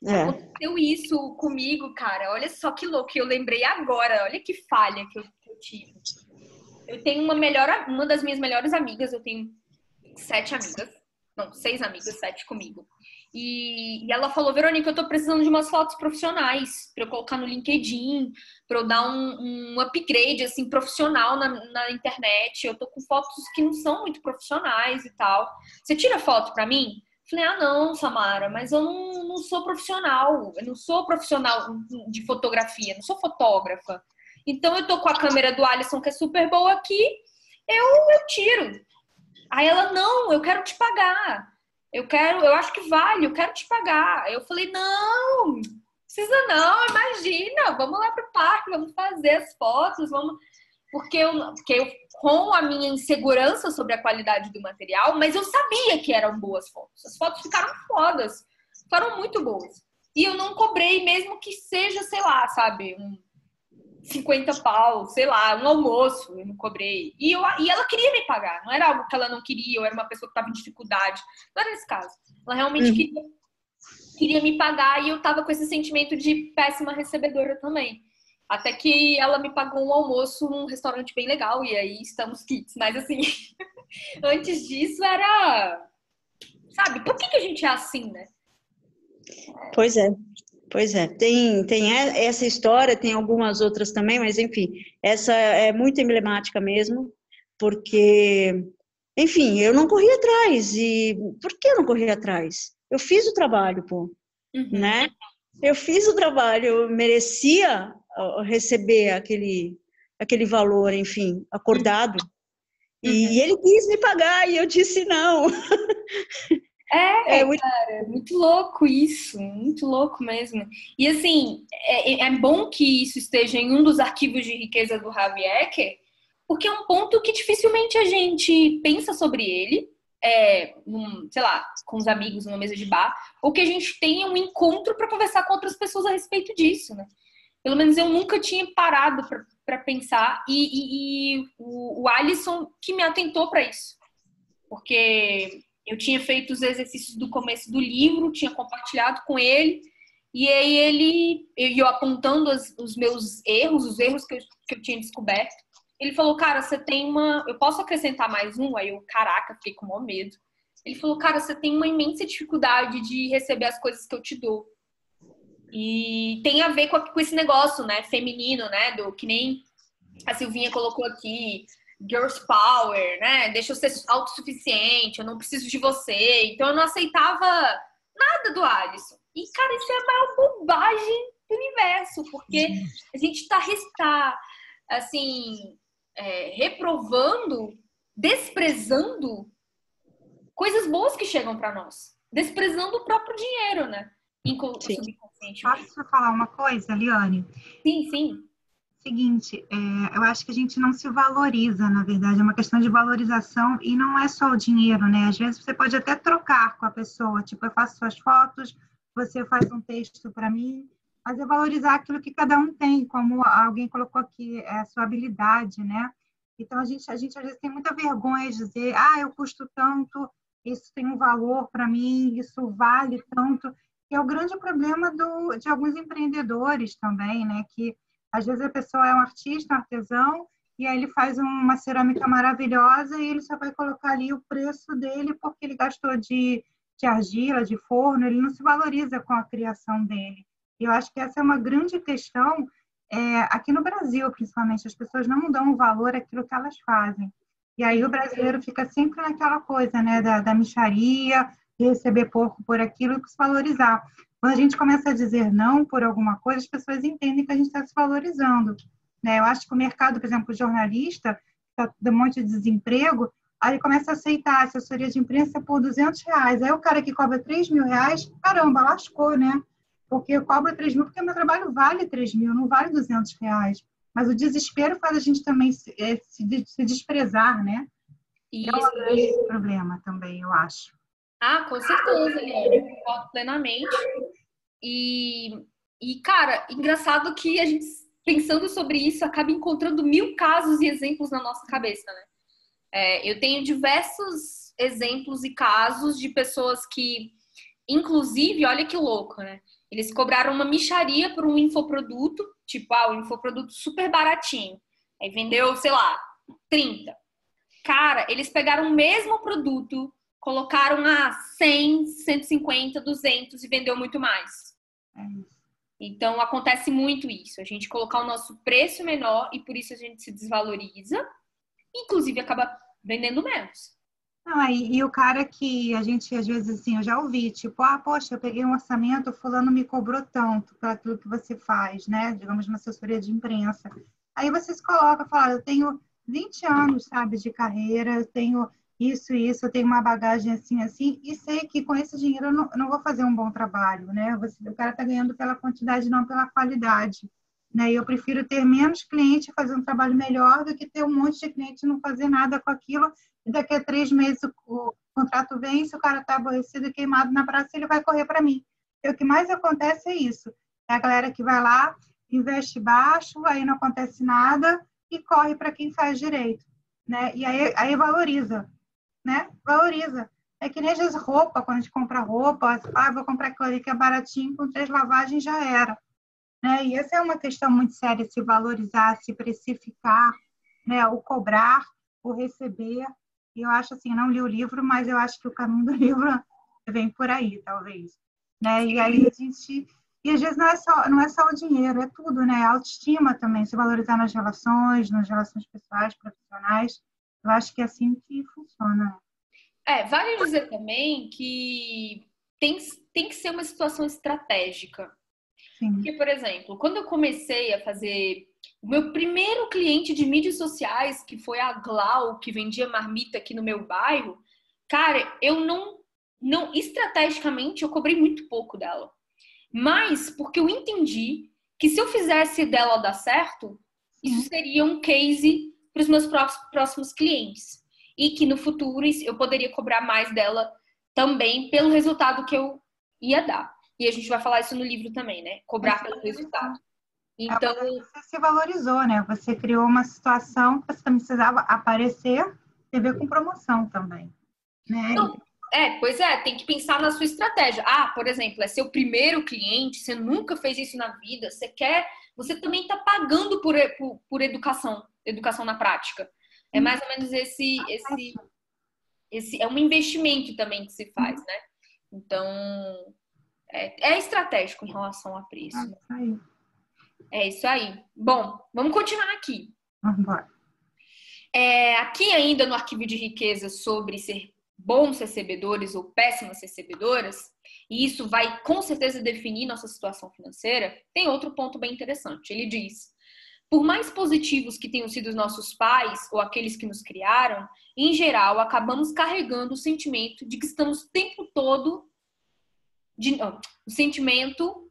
Aconteceu isso comigo, cara. Olha só que louco, eu lembrei agora. Olha que falha que eu tive. Eu tenho uma das minhas melhores amigas, eu tenho 6 amigas, 7 comigo. E ela falou, Verônica, eu tô precisando de umas fotos profissionais pra eu colocar no LinkedIn, pra eu dar um upgrade, assim, profissional na internet. Eu tô com fotos que não são muito profissionais e tal. Você tira foto pra mim? Falei, não, Samara, mas eu não sou profissional. Eu não sou profissional de fotografia, não sou fotógrafa. Então, eu tô com a câmera do Alisson, que é super boa aqui, eu tiro. Aí ela, não, eu quero te pagar. Eu acho que vale, eu quero te pagar. Eu falei, não, precisa não, imagina, vamos lá pro parque, vamos fazer as fotos, vamos... Porque eu, com a minha insegurança sobre a qualidade do material, mas eu sabia que eram boas fotos. As fotos ficaram fodas, ficaram muito boas. E eu não cobrei, mesmo que seja, sei lá, sabe, 50 pau, sei lá, um almoço, eu não cobrei. E ela queria me pagar, não era algo que ela não queria, eu era uma pessoa que estava em dificuldade. Não era nesse caso. Ela realmente queria me pagar e eu tava com esse sentimento de péssima recebedora também. Até que ela me pagou um almoço num restaurante bem legal e aí estamos quites. Mas assim, antes disso era... Sabe, por que a gente é assim, né? Pois é. Pois é, tem essa história, tem algumas outras também, mas enfim, essa é muito emblemática mesmo, porque, enfim, eu não corri atrás. E por que eu não corri atrás? Eu fiz o trabalho, pô, né? Eu fiz o trabalho, eu merecia receber aquele valor, enfim, acordado. E ele quis me pagar e eu disse não. Cara, muito louco isso, muito louco mesmo. E assim, é bom que isso esteja em um dos arquivos de riqueza do Harvey Eker, porque é um ponto que dificilmente a gente pensa sobre ele, sei lá, com os amigos numa mesa de bar, ou que a gente tenha um encontro para conversar com outras pessoas a respeito disso, né? Pelo menos eu nunca tinha parado para pensar, e o Alisson que me atentou para isso, porque eu tinha feito os exercícios do começo do livro, tinha compartilhado com ele, e aí eu apontando os meus erros, os erros que eu tinha descoberto, ele falou, cara, você tem eu posso acrescentar mais um? Aí eu, caraca, fiquei com o maior medo. Ele falou, cara, você tem uma imensa dificuldade de receber as coisas que eu te dou. E tem a ver com esse negócio, né, feminino, né, que nem a Silvinha colocou aqui, girls power, né, deixa eu ser autossuficiente, eu não preciso de você. Então eu não aceitava nada do Alisson. E, cara, isso é a maior bobagem do universo, porque a gente tá assim, reprovando, desprezando coisas boas que chegam para nós, desprezando o próprio dinheiro, né? Posso falar uma coisa, Liane? Sim, sim. Seguinte, eu acho que a gente não se valoriza, na verdade, é uma questão de valorização e não é só o dinheiro, né? Às vezes você pode até trocar com a pessoa, tipo, eu faço suas fotos, você faz um texto para mim, mas é valorizar aquilo que cada um tem, como alguém colocou aqui, é a sua habilidade, né? Então, a gente às vezes tem muita vergonha de dizer, eu custo tanto, isso tem um valor para mim, isso vale tanto, que é o grande problema de alguns empreendedores também, né? Que às vezes a pessoa é um artista, um artesão, e aí ele faz uma cerâmica maravilhosa e ele só vai colocar ali o preço dele porque ele gastou de argila, de forno, ele não se valoriza com a criação dele. E eu acho que essa é uma grande questão aqui no Brasil, principalmente. As pessoas não dão valor àquilo que elas fazem. E aí o brasileiro fica sempre naquela coisa, né, da mixaria, de receber pouco por aquilo e se valorizar. Quando a gente começa a dizer não por alguma coisa, as pessoas entendem que a gente está se valorizando, né? Eu acho que o mercado, por exemplo, o jornalista, está dando um monte de desemprego, aí ele começa a aceitar a assessoria de imprensa por R$200. Aí o cara que cobra R$3.000, caramba, lascou, né? Porque eu cobro 3 mil porque meu trabalho vale 3 mil, não vale R$200. Mas o desespero faz a gente também se desprezar, né? Isso. É um grande problema também, eu acho. Com certeza, eu concordo plenamente. E, cara, engraçado que a gente, pensando sobre isso, acaba encontrando 1000 casos e exemplos na nossa cabeça, né? Eu tenho diversos exemplos e casos de pessoas que, inclusive, olha que louco, né? Eles cobraram uma mixaria por um infoproduto, tipo, um infoproduto super baratinho. Aí vendeu, sei lá, 30. Cara, eles pegaram o mesmo produto, colocaram a 100, 150, 200 e vendeu muito mais. Então, acontece muito isso. A gente colocar o nosso preço menor e por isso a gente se desvaloriza. Inclusive, acaba vendendo menos. Não, e o cara que a gente, às vezes, assim, eu já ouvi, tipo, poxa, eu peguei um orçamento, fulano me cobrou tanto para aquilo que você faz, né? Digamos, uma assessoria de imprensa. Aí você se coloca, fala, eu tenho 20 anos, sabe, de carreira, eu tenho isso, eu tenho uma bagagem assim, assim, e sei que com esse dinheiro eu não vou fazer um bom trabalho, né? O cara está ganhando pela quantidade, não pela qualidade, né? E eu prefiro ter menos cliente e fazer um trabalho melhor do que ter um monte de cliente e não fazer nada com aquilo. E daqui a 3 meses o contrato vence, o cara está aborrecido e queimado na praça, ele vai correr para mim. E o que mais acontece é isso. É a galera que vai lá, investe baixo, aí não acontece nada e corre para quem faz direito, né? E aí valoriza, né? Valoriza. É que nem às vezes roupa, quando a gente compra roupa, vou comprar aquilo ali que é baratinho, com 3 lavagens já era, né? E essa é uma questão muito séria, se valorizar, se precificar, né? O cobrar, o receber. E eu acho assim, não li o livro, mas eu acho que o caminho do livro vem por aí, talvez, né? E aí a gente... E às vezes não é só o dinheiro, é tudo, né? A autoestima também, se valorizar nas relações pessoais, profissionais. Eu acho que é assim que funciona. Vale dizer também que tem que ser uma situação estratégica. Sim. Porque, por exemplo, quando eu comecei a fazer o meu primeiro cliente de mídias sociais, que foi a Glau, que vendia marmita aqui no meu bairro, cara, eu não estrategicamente, eu cobrei muito pouco dela. Mas porque eu entendi que se eu fizesse dela dar certo, isso seria um case para os meus próximos clientes. E que no futuro eu poderia cobrar mais dela também pelo resultado que eu ia dar. E a gente vai falar isso no livro também, né? Cobrar pelo resultado. Então, você se valorizou, né? Você criou uma situação que você também precisava aparecer e ver com promoção também, né? não, pois é, tem que pensar na sua estratégia. Por exemplo, é seu primeiro cliente, você nunca fez isso na vida, você também está pagando por educação na prática. É mais ou menos esse é um investimento também que se faz, né? Então, é estratégico em relação a preço. É isso aí. Bom, vamos continuar aqui. Vamos embora. Aqui ainda no arquivo de riqueza sobre ser bons recebedores ou péssimas recebedoras, e isso vai com certeza definir nossa situação financeira, tem outro ponto bem interessante. Ele diz: por mais positivos que tenham sido os nossos pais ou aqueles que nos criaram, em geral, acabamos carregando o sentimento de que estamos o tempo todo o sentimento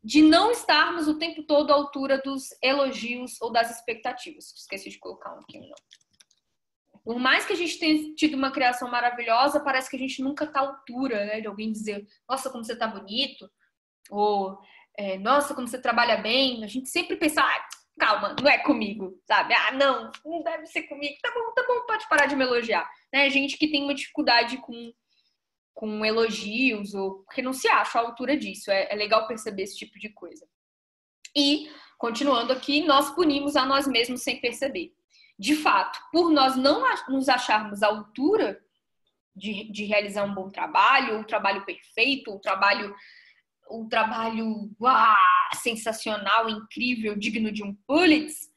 de não estarmos o tempo todo à altura dos elogios ou das expectativas. Esqueci de colocar um aqui, não. Por mais que a gente tenha tido uma criação maravilhosa, parece que a gente nunca está à altura, né? De alguém dizer, nossa, como você tá bonito, ou nossa, como você trabalha bem. A gente sempre pensa, calma, não é comigo, sabe? Não deve ser comigo. Tá bom, pode parar de me elogiar. Né? Gente que tem uma dificuldade com elogios, ou porque não se acha à altura disso. É legal perceber esse tipo de coisa. E, continuando aqui, nós punimos a nós mesmos sem perceber. De fato, por nós não nos acharmos à altura de realizar um bom trabalho, um trabalho perfeito, um trabalho sensacional, incrível, digno de um Pulitzer,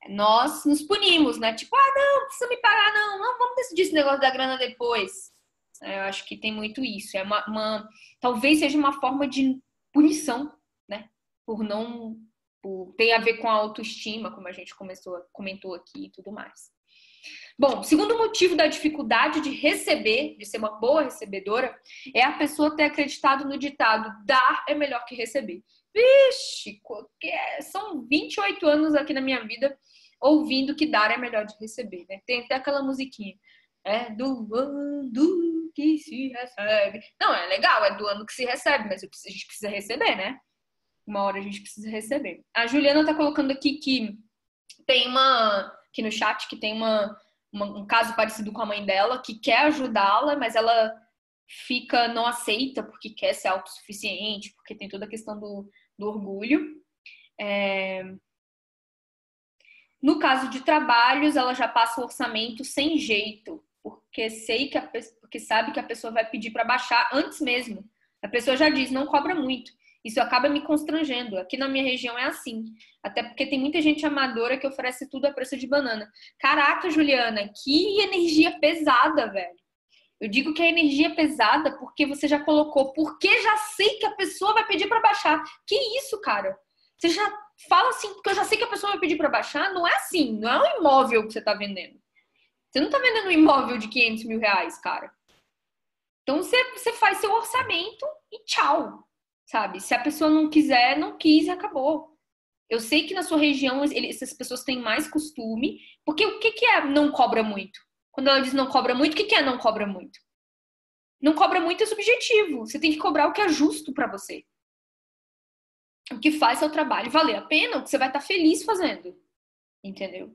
nós nos punimos, né? Tipo, não precisa me pagar, não, vamos decidir esse negócio da grana depois. Eu acho que tem muito isso. Talvez seja uma forma de punição, né? Tem a ver com a autoestima, como a gente comentou aqui e tudo mais. Bom, segundo motivo da dificuldade de receber, de ser uma boa recebedora, é a pessoa ter acreditado no ditado: dar é melhor que receber. Vixe, são 28 anos aqui na minha vida ouvindo que dar é melhor de receber, né? Tem até aquela musiquinha. Do que se recebe. Não, é legal, é do ano que se recebe, mas a gente precisa receber, né? Uma hora a gente precisa receber. A Juliana tá colocando aqui que tem aqui no chat, que tem um caso parecido com a mãe dela, que quer ajudá-la, mas ela não aceita porque quer ser autossuficiente, porque tem toda a questão do orgulho. No caso de trabalhos, ela já passa o orçamento sem jeito, porque sabe que a pessoa vai pedir para baixar antes mesmo. A pessoa já diz, não cobra muito. Isso acaba me constrangendo. Aqui na minha região é assim. Até porque tem muita gente amadora que oferece tudo a preço de banana. Caraca, Juliana, que energia pesada, velho. Eu digo que é energia pesada porque você já colocou, porque já sei que a pessoa vai pedir para baixar. Que isso, cara? Você já fala assim, porque eu já sei que a pessoa vai pedir para baixar. Não é assim, não é um imóvel que você tá vendendo. Você não tá vendendo um imóvel de 500 mil reais, cara. Então você faz seu orçamento e tchau, sabe? Se a pessoa não quiser, não quis e acabou. Eu sei que na sua região essas pessoas têm mais costume, porque o que é não cobra muito? Quando ela diz não cobra muito, o que é não cobra muito? Não cobra muito é subjetivo. Você tem que cobrar o que é justo para você. O que faz seu trabalho valer a pena, o que você vai estar feliz fazendo. Entendeu?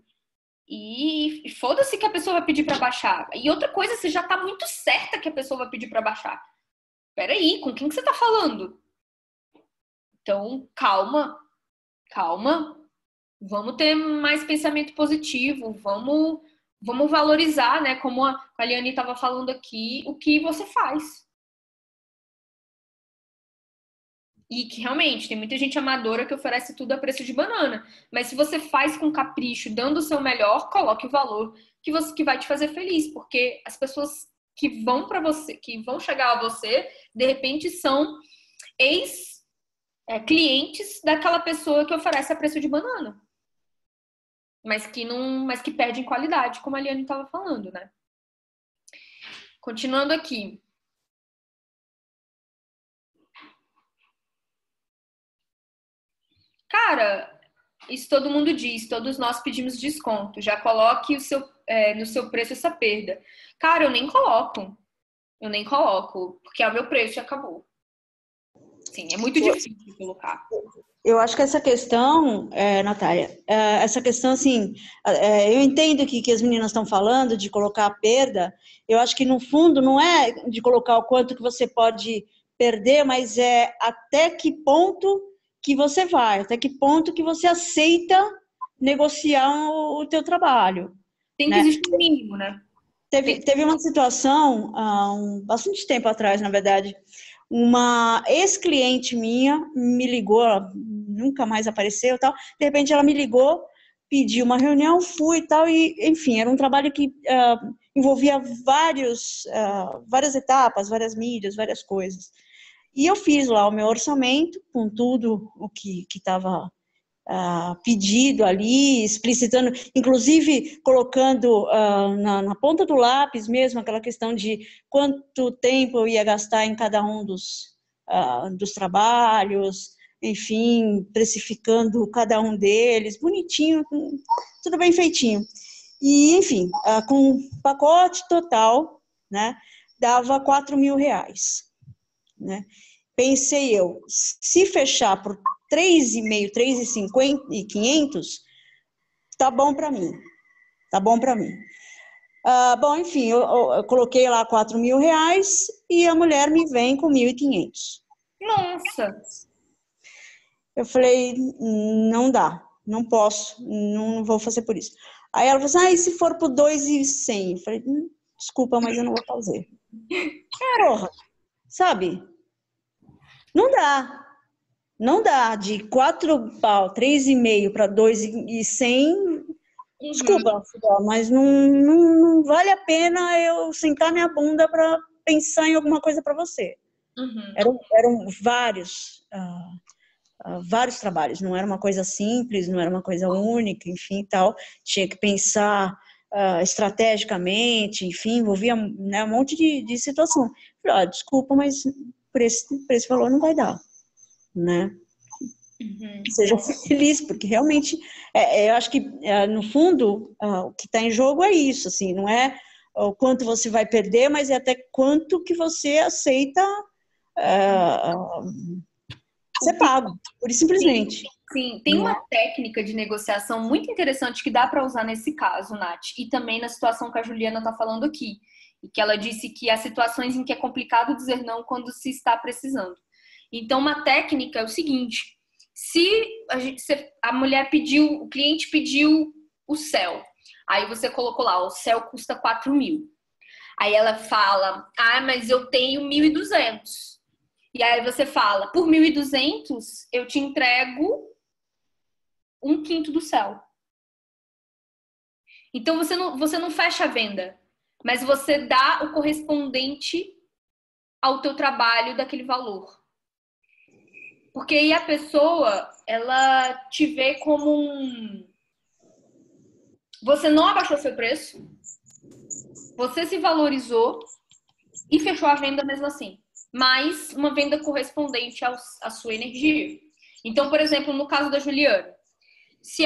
E foda-se que a pessoa vai pedir para baixar. E outra coisa, você já tá muito certa que a pessoa vai pedir para baixar. Peraí, com quem que você tá falando? Então, calma. Vamos ter mais pensamento positivo. Vamos valorizar, né? Como a Liane estava falando aqui, o que você faz. E que realmente tem muita gente amadora que oferece tudo a preço de banana. Mas se você faz com capricho, dando o seu melhor, coloque o valor que vai te fazer feliz. Porque as pessoas que vão para você, que vão chegar a você, de repente são clientes daquela pessoa que oferece a preço de banana. Mas que perde em qualidade, como a Liane estava falando, né? Continuando aqui. Cara, isso todo mundo diz, todos nós pedimos desconto. Já coloque no seu preço essa perda. Cara, eu nem coloco, porque é o meu preço e acabou. Sim, é muito difícil de colocar. Eu acho que essa questão, Natália, essa questão, assim, eu entendo que as meninas estão falando de colocar a perda, eu acho que no fundo não é de colocar o quanto que você pode perder, mas é até que ponto que você vai, até que ponto que você aceita negociar o teu trabalho. Tem que existir um mínimo, né? Teve uma situação, bastante tempo atrás, na verdade, uma ex-cliente minha me ligou, ela nunca mais apareceu, tal. De repente ela me ligou, pediu uma reunião, fui e tal, e enfim, era um trabalho que envolvia várias etapas, várias mídias, várias coisas. E eu fiz lá o meu orçamento com tudo o que estava pedido ali, explicitando, inclusive colocando na ponta do lápis mesmo aquela questão de quanto tempo eu ia gastar em cada um dos trabalhos, enfim, precificando cada um deles, bonitinho, tudo bem feitinho. E, enfim, com um pacote total, né, dava R$4.000, né? Pensei eu, se fechar por 3,5, 3,50 e 500, tá bom para mim. Bom, enfim, eu coloquei lá R$4.000 e a mulher me vem com 1.500. Nossa! Eu falei, não dá, não posso, não vou fazer por isso. Aí ela falou assim, e se for por 2,100? Eu falei, desculpa, mas eu não vou fazer. Porra, sabe? Não dá, de 4 pau, 3,5 para 2,100, desculpa, mas não vale a pena eu sentar minha bunda para pensar em alguma coisa para você. Eram vários trabalhos, não era uma coisa simples, não era uma coisa única, enfim, tal, tinha que pensar estrategicamente, enfim, envolvia, né, um monte de situação. Falei, desculpa, mas por esse valor não vai dar, né? Seja feliz, porque realmente eu acho que no fundo o que está em jogo é isso, assim, não é o quanto você vai perder, mas é até quanto que você aceita ser pago, pura e simplesmente. Sim, tem uma técnica de negociação muito interessante que dá para usar nesse caso, Nath, e também na situação que a Juliana está falando aqui, e que ela disse que há situações em que é complicado dizer não quando se está precisando. Então, uma técnica é o seguinte: se a mulher pediu, o cliente pediu o céu, aí você colocou lá, o céu custa 4.000. Aí ela fala, mas eu tenho 1.200. E aí você fala, por 1.200 eu te entrego 1/5 do céu. Então você não fecha a venda, mas você dá o correspondente ao teu trabalho daquele valor. Porque aí a pessoa, ela te vê como você não abaixou seu preço, você se valorizou e fechou a venda mesmo assim. Mas uma venda correspondente à sua energia. Então, por exemplo, no caso da Juliana, se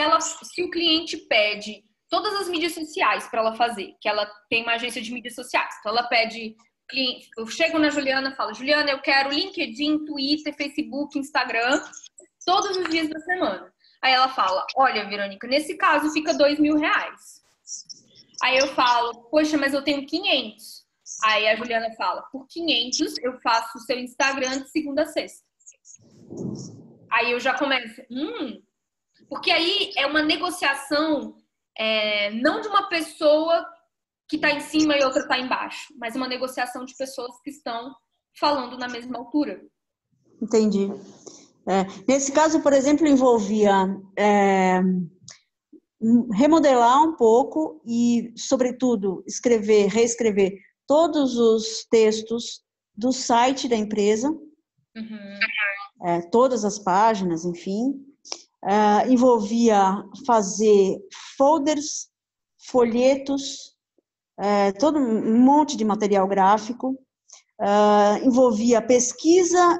o cliente pede todas as mídias sociais para ela fazer, que ela tem uma agência de mídias sociais, então ela pede eu chego na Juliana e falo, Juliana, eu quero LinkedIn, Twitter, Facebook, Instagram, todos os dias da semana. Aí ela fala, olha, Verônica, nesse caso fica R$2.000. Aí eu falo, poxa, mas eu tenho 500. Aí a Juliana fala, por 500 eu faço o seu Instagram de segunda a sexta. Aí eu já começo, porque aí é uma negociação, não de uma pessoa que está em cima e outra está embaixo, mas uma negociação de pessoas que estão falando na mesma altura. Entendi. Nesse caso, por exemplo, envolvia remodelar um pouco e, sobretudo, reescrever todos os textos do site da empresa, todas as páginas, enfim. Envolvia fazer folders, folhetos, todo um monte de material gráfico. Envolvia pesquisa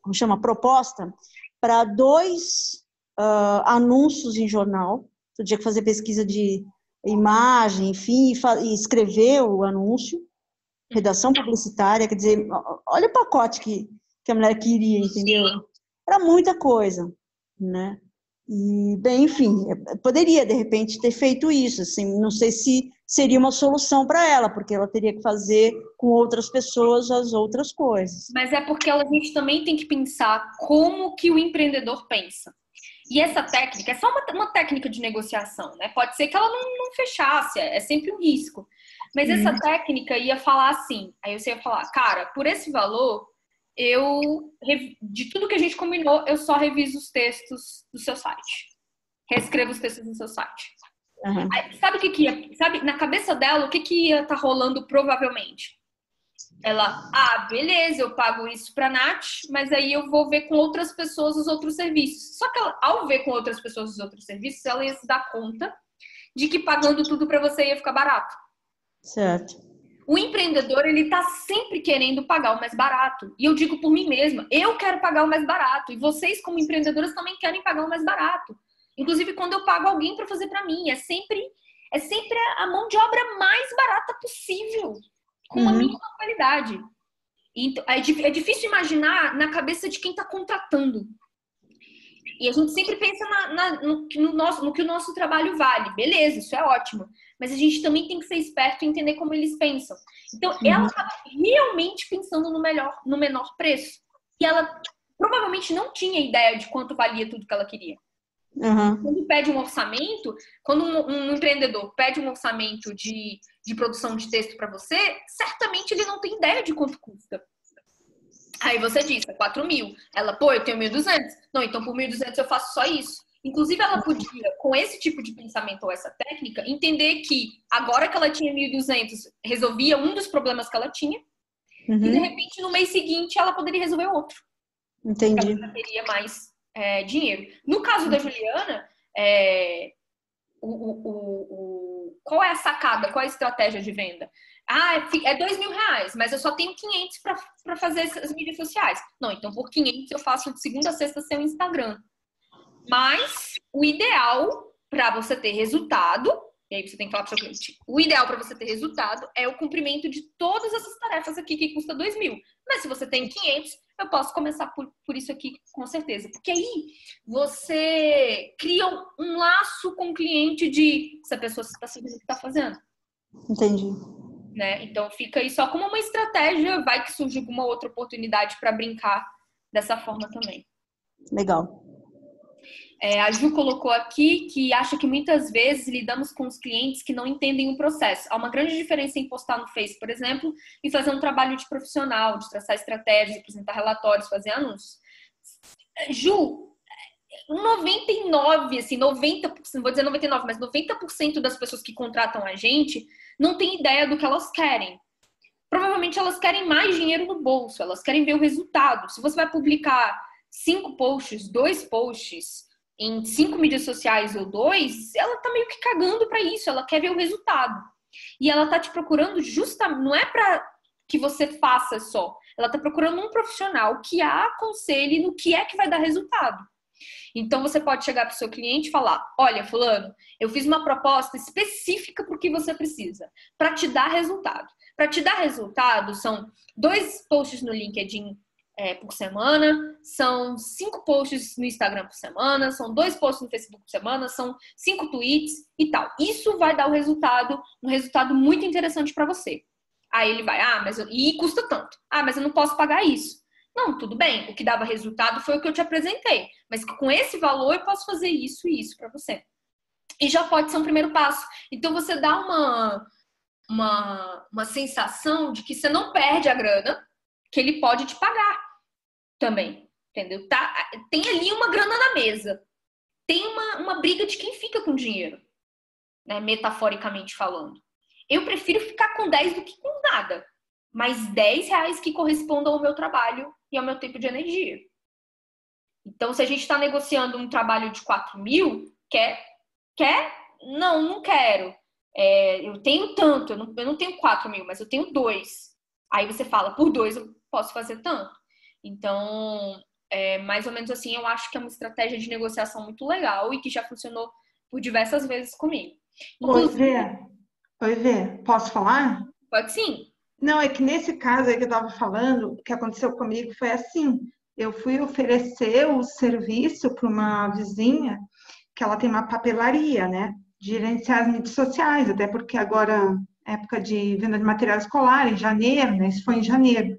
como chama? Proposta para 2 anúncios em jornal. Você tinha que fazer pesquisa de imagem, enfim, e escrever o anúncio, redação publicitária, quer dizer, olha o pacote que a mulher queria, entendeu? Era muita coisa, né? E, bem, enfim, poderia, de repente, ter feito isso, assim, não sei se seria uma solução para ela, porque ela teria que fazer com outras pessoas as outras coisas. Mas é porque a gente também tem que pensar como que o empreendedor pensa. E essa técnica é só uma técnica de negociação, né? Pode ser que ela não fechasse, é sempre um risco. Mas essa técnica ia falar assim, aí você ia falar, cara, por esse valor, de tudo que a gente combinou, eu só reviso os textos do seu site. Reescrevo os textos do seu site. Aí, sabe o que ia... Sabe, na cabeça dela, o que ia estar rolando provavelmente? Ela, beleza, eu pago isso pra Nath, mas aí eu vou ver com outras pessoas os outros serviços. Só que ela, ao ver com outras pessoas os outros serviços, ela ia se dar conta de que pagando tudo pra você ia ficar barato. Certo. O empreendedor, ele tá sempre querendo pagar o mais barato. E eu digo por mim mesma, eu quero pagar o mais barato. E vocês, como empreendedoras, também querem pagar o mais barato. Inclusive, quando eu pago alguém para fazer para mim, é sempre a mão de obra mais barata possível, com uma mínima qualidade. Então, é difícil imaginar na cabeça de quem está contratando. E a gente sempre pensa no que o nosso trabalho vale. Beleza, isso é ótimo. Mas a gente também tem que ser esperto e entender como eles pensam. Então, ela estava realmente pensando no menor preço. E ela provavelmente não tinha ideia de quanto valia tudo que ela queria. Quando pede um orçamento, quando um empreendedor pede um orçamento de produção de texto para você, certamente ele não tem ideia de quanto custa. Aí você diz, é 4.000. Ela, eu tenho 1.200. Não, então por 1.200 eu faço só isso. Inclusive, ela podia, com esse tipo de pensamento ou essa técnica, entender que agora que ela tinha 1.200, resolvia um dos problemas que ela tinha. E, de repente, no mês seguinte, ela poderia resolver outro. Entendi. Ela teria mais dinheiro. No caso da Juliana, qual é a sacada? Qual é a estratégia de venda? É R$2.000, mas eu só tenho 500 para fazer as mídias sociais. Não, então por 500 eu faço de segunda a sexta seu Instagram. Mas o ideal para você ter resultado, e aí você tem que falar para o seu cliente, o ideal para você ter resultado é o cumprimento de todas essas tarefas aqui que custa 2.000. Mas se você tem 500, eu posso começar por isso aqui com certeza. Porque aí você cria um laço com o cliente de se a pessoa está sabendo o que está fazendo. Entendi. Né? Então fica aí só como uma estratégia, vai que surge alguma outra oportunidade para brincar dessa forma também. Legal. A Ju colocou aqui que acha que muitas vezes lidamos com os clientes que não entendem o processo. Há uma grande diferença em postar no Face, por exemplo, e fazer um trabalho de profissional, de traçar estratégias, apresentar relatórios, fazer anúncios. Ju, 99, assim, 90%, não vou dizer 99%, mas 90% das pessoas que contratam a gente não tem ideia do que elas querem. Provavelmente elas querem mais dinheiro no bolso, elas querem ver o resultado. Se você vai publicar 5 posts, 2 posts em 5 mídias sociais ou 2, ela tá meio que cagando para isso, ela quer ver o resultado. E ela tá te procurando justamente, não é para que você faça só, ela tá procurando um profissional que a aconselhe no que é que vai dar resultado. Então, você pode chegar para o seu cliente e falar: olha, fulano, eu fiz uma proposta específica para o que você precisa, para te dar resultado. Para te dar resultado, são 2 posts no LinkedIn por semana, são 5 posts no Instagram por semana, são 2 posts no Facebook por semana, são 5 tweets e tal. Isso vai dar um resultado muito interessante para você. Aí ele vai: e custa tanto. Mas eu não posso pagar isso. Não, tudo bem, o que dava resultado foi o que eu te apresentei, mas com esse valor eu posso fazer isso e isso para você. E já pode ser um primeiro passo. Então você dá uma sensação de que você não perde a grana, que ele pode te pagar também, entendeu? Tem ali uma grana na mesa. Tem uma briga de quem fica com dinheiro, né? Metaforicamente falando. Eu prefiro ficar com 10 do que com nada. Mas R$10 que correspondam ao meu trabalho e ao meu tempo de energia. Então, se a gente está negociando um trabalho de 4.000, quer? Não, não quero. Eu tenho tanto, eu não tenho 4.000, mas eu tenho 2. Aí você fala: por 2 eu posso fazer tanto. Então, mais ou menos assim, eu acho que é uma estratégia de negociação muito legal e que já funcionou por diversas vezes comigo. Oi, Vê, posso falar? Pode sim. Não, é que nesse caso aí que eu estava falando, o que aconteceu comigo foi assim: eu fui oferecer o serviço para uma vizinha, que ela tem uma papelaria, né? De gerenciar as mídias sociais, até porque agora é época de venda de material escolar, em janeiro, né? Isso foi em janeiro.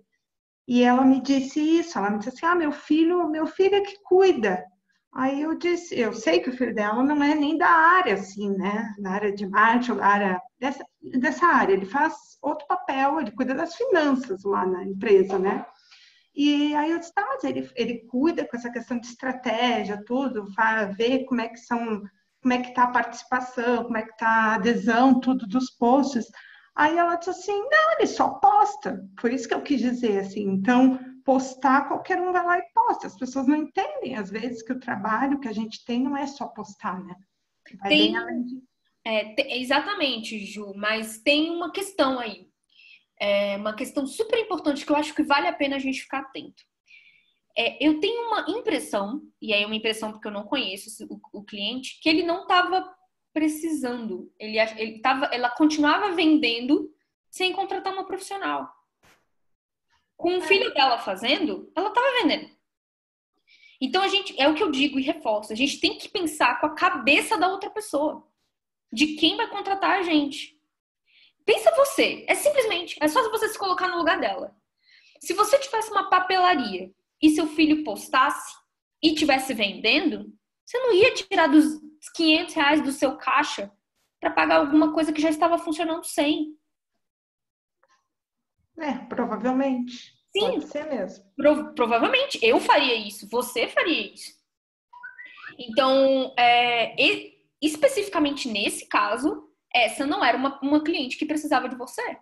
E ela me disse isso, ela me disse assim: meu filho é que cuida. Aí eu disse: eu sei que o filho dela não é nem da área, assim, né? Da área de marketing, da área dessa área. Ele faz outro papel, ele cuida das finanças lá na empresa, né? E aí eu disse: mas ele cuida com essa questão de estratégia, tudo, ver como é que está a participação, como é que está a adesão, tudo dos posts. Aí ela disse assim: não, ele só posta. Foi isso que eu quis dizer, assim. Então, postar, qualquer um vai lá e posta. As pessoas não entendem, às vezes, que o trabalho que a gente tem não é só postar, né? Vai bem além disso. Exatamente, Ju, mas tem uma questão aí. Uma questão super importante que eu acho que vale a pena a gente ficar atento. Eu tenho uma impressão, e aí uma impressão porque eu não conheço o cliente, que ele não estava precisando. Ela continuava vendendo sem contratar uma profissional. Com o filho dela fazendo, ela estava vendendo. Então, é o que eu digo e reforço: a gente tem que pensar com a cabeça da outra pessoa, de quem vai contratar a gente. Pensa você, é só você se colocar no lugar dela. Se você tivesse uma papelaria e seu filho postasse e estivesse vendendo, você não ia tirar dos R$500 do seu caixa para pagar alguma coisa que já estava funcionando sem. Provavelmente. Sim, pode ser mesmo. Provavelmente. Eu faria isso, você faria isso. Então, especificamente nesse caso, essa não era uma cliente que precisava de você.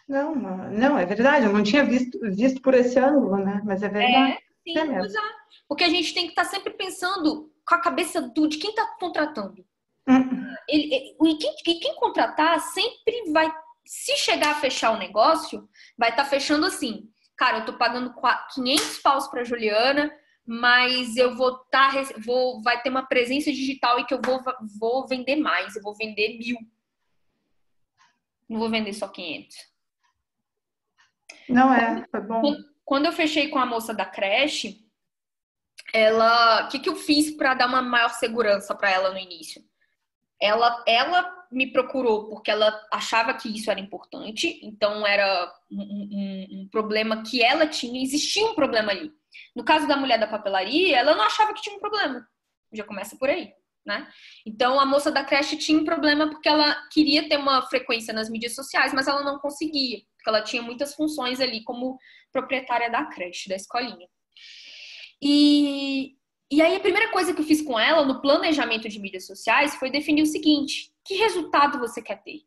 Não, é verdade. Eu não tinha visto por esse ângulo, né? Mas é verdade. Sim, mesmo. Porque a gente tem que estar sempre pensando com a cabeça de quem está contratando. Quem contratar sempre vai, se chegar a fechar o negócio, vai estar fechando assim: cara, eu tô pagando 500 paus para Juliana, mas eu vai ter uma presença digital e que eu vou vender mais, eu vou vender 1.000. Não vou vender só 500. Foi bom. Quando eu fechei com a moça da creche, o que eu fiz para dar uma maior segurança para ela no início? Ela me procurou porque ela achava que isso era importante, então era um problema que ela tinha, existia um problema ali. No caso da mulher da papelaria, ela não achava que tinha um problema. Já começa por aí, né? Então, a moça da creche tinha um problema porque ela queria ter uma frequência nas mídias sociais, mas ela não conseguia, porque ela tinha muitas funções ali como proprietária da creche, da escolinha. E aí, a primeira coisa que eu fiz com ela no planejamento de mídias sociais foi definir o seguinte: que resultado você quer ter?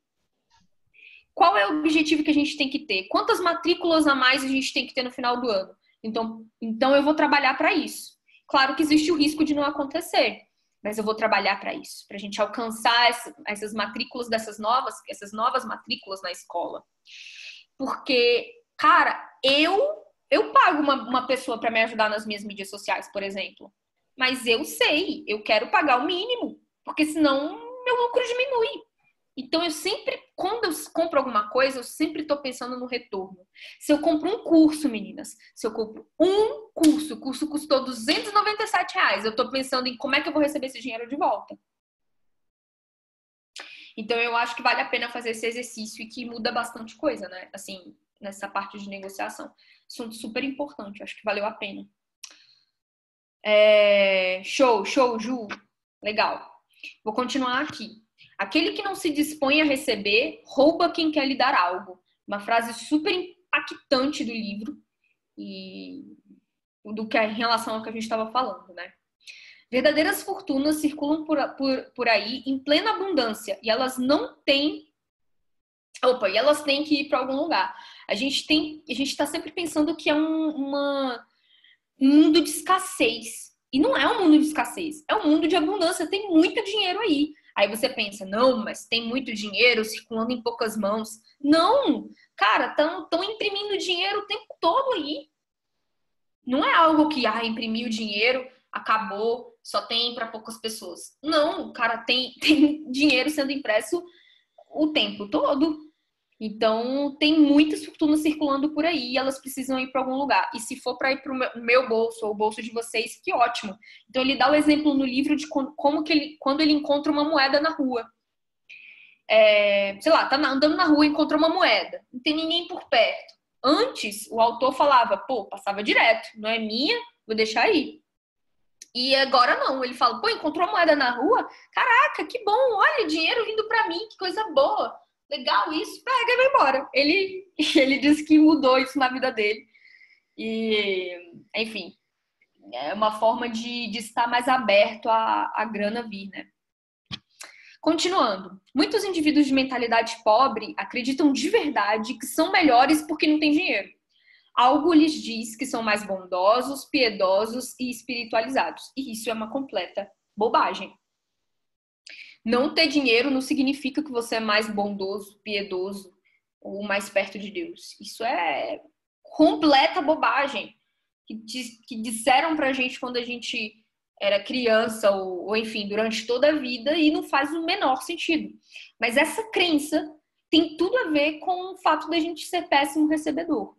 Qual é o objetivo que a gente tem que ter? Quantas matrículas a mais a gente tem que ter no final do ano? Então eu vou trabalhar para isso. Claro que existe o risco de não acontecer, mas eu vou trabalhar para isso, para a gente alcançar essas matrículas essas novas matrículas na escola. Porque, cara, eu eu pago uma pessoa para me ajudar nas minhas mídias sociais, por exemplo. Mas eu sei, eu quero pagar o mínimo, porque senão meu lucro diminui. Então, quando eu compro alguma coisa, eu sempre estou pensando no retorno. Se eu compro um curso, meninas, se eu compro um curso, o curso custou R$ 297, eu estou pensando em como é que eu vou receber esse dinheiro de volta. Então, eu acho que vale a pena fazer esse exercício e que muda bastante coisa, né? Assim, nessa parte de negociação. Assunto super importante, acho que valeu a pena. Show, Ju. Legal. Vou continuar aqui. Aquele que não se dispõe a receber, rouba quem quer lhe dar algo. Uma frase super impactante do livro e em relação ao que a gente estava falando, né? Verdadeiras fortunas circulam por aí em plena abundância e elas não têm... e elas têm que ir para algum lugar. A gente está sempre pensando que é um mundo de escassez. E não é um mundo de escassez, é um mundo de abundância. Tem muito dinheiro aí. Aí você pensa, não, mas tem muito dinheiro circulando em poucas mãos. Não! Cara, estão imprimindo dinheiro o tempo todo aí. Não é algo que, imprimiu dinheiro, acabou, só tem para poucas pessoas. Não, cara, tem dinheiro sendo impresso o tempo todo. Então, tem muitas fortunas circulando por aí e elas precisam ir para algum lugar. E se for para ir para o meu bolso ou o bolso de vocês, que ótimo. Então, ele dá o exemplo no livro de como que quando ele encontra uma moeda na rua. Sei lá, tá andando na rua e encontrou uma moeda. Não tem ninguém por perto. Antes, o autor falava, passava direto. Não é minha, vou deixar aí. E agora não. Ele fala, encontrou uma moeda na rua? Caraca, que bom. Olha, dinheiro vindo para mim, que coisa boa. Legal isso, pega e vai embora. Ele disse que mudou isso na vida dele. E, enfim, é uma forma de estar mais aberto à grana vir, né? Continuando. Muitos indivíduos de mentalidade pobre acreditam de verdade que são melhores porque não têm dinheiro. Algo lhes diz que são mais bondosos, piedosos e espiritualizados. E isso é uma completa bobagem. Não ter dinheiro não significa que você é mais bondoso, piedoso ou mais perto de Deus. Isso é completa bobagem que disseram pra gente quando a gente era criança ou enfim, durante toda a vida e não faz o menor sentido. Mas essa crença tem tudo a ver com o fato da gente ser péssimo recebedor.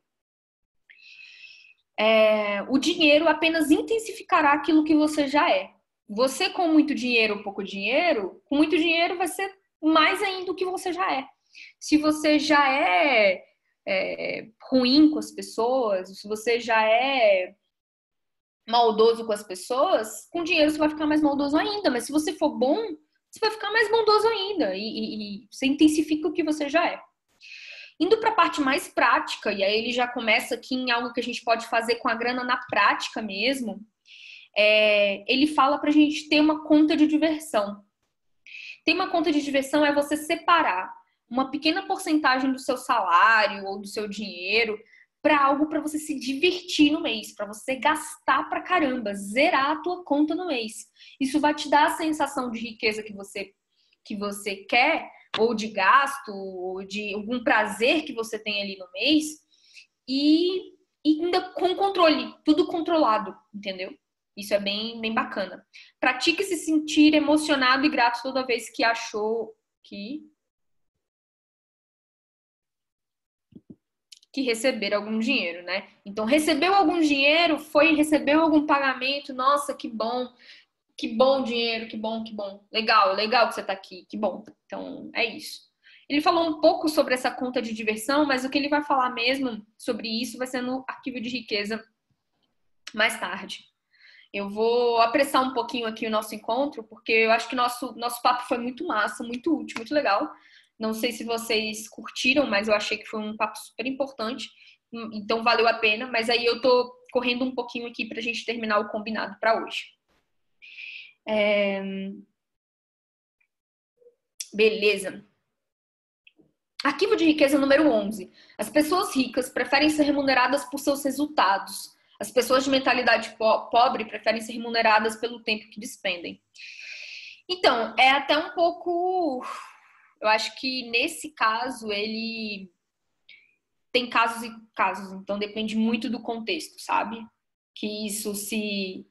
O dinheiro apenas intensificará aquilo que você já é. Você com muito dinheiro ou pouco dinheiro, com muito dinheiro vai ser mais ainda do que você já é. Se você já é ruim com as pessoas, se você já é maldoso com as pessoas, com dinheiro você vai ficar mais maldoso ainda. Mas se você for bom, você vai ficar mais bondoso ainda. E você intensifica o que você já é. Indo para a parte mais prática, e aí ele já começa aqui em algo que a gente pode fazer com a grana na prática mesmo, ele fala para a gente ter uma conta de diversão. Ter uma conta de diversão é você separar uma pequena porcentagem do seu salário ou do seu dinheiro para algo para você se divertir no mês, para você gastar pra caramba, zerar a tua conta no mês. Isso vai te dar a sensação de riqueza que você quer, ou de gasto, ou de algum prazer que você tem ali no mês, e ainda com controle, tudo controlado, entendeu? Isso é bem, bem bacana. Pratique se sentir emocionado e grato toda vez que achou que receber algum dinheiro, né? Então, recebeu algum dinheiro, recebeu algum pagamento, nossa, que bom dinheiro, que bom. Legal que você tá aqui, que bom. Então, é isso. Ele falou um pouco sobre essa conta de diversão, mas o que ele vai falar mesmo sobre isso vai ser no arquivo de riqueza mais tarde. Eu vou apressar um pouquinho aqui o nosso encontro, porque eu acho que nosso papo foi muito massa, muito útil, muito legal. Não sei se vocês curtiram, mas eu achei que foi um papo super importante. Então, valeu a pena. Mas aí eu tô correndo um pouquinho aqui pra gente terminar o combinado para hoje. Beleza. Arquivo de riqueza número 11. As pessoas ricas preferem ser remuneradas por seus resultados. As pessoas de mentalidade pobre preferem ser remuneradas pelo tempo que despendem. Então, é até um pouco... Eu acho que nesse caso ele tem casos e casos, então depende muito do contexto, sabe? Que isso se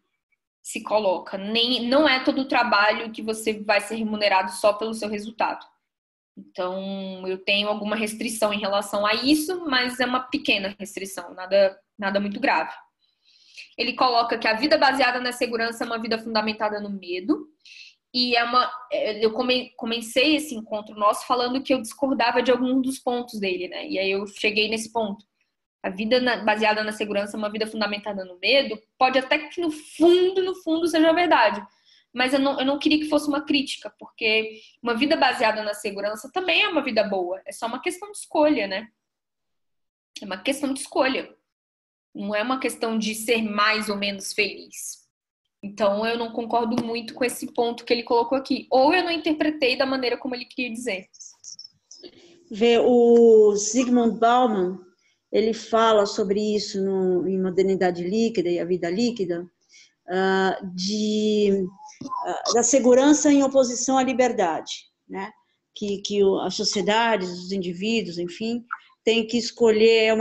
coloca. Não é todo o trabalho que você vai ser remunerado só pelo seu resultado. Então, eu tenho alguma restrição em relação a isso, mas é uma pequena restrição, nada muito grave. Ele coloca que a vida baseada na segurança é uma vida fundamentada no medo. E eu comecei esse encontro nosso falando que eu discordava de algum dos pontos dele, né? E aí eu cheguei nesse ponto. A vida baseada na segurança é uma vida fundamentada no medo. Pode até que no fundo seja verdade. Mas eu não queria que fosse uma crítica, porque uma vida baseada na segurança também é uma vida boa. É só uma questão de escolha, né? É uma questão de escolha. Não é uma questão de ser mais ou menos feliz. Então, eu não concordo muito com esse ponto que ele colocou aqui. Ou eu não interpretei da maneira como ele queria dizer. O Zygmunt Bauman, ele fala sobre isso em Modernidade Líquida e a Vida Líquida, da segurança em oposição à liberdade, né? Que as sociedades, os indivíduos, enfim, têm que escolher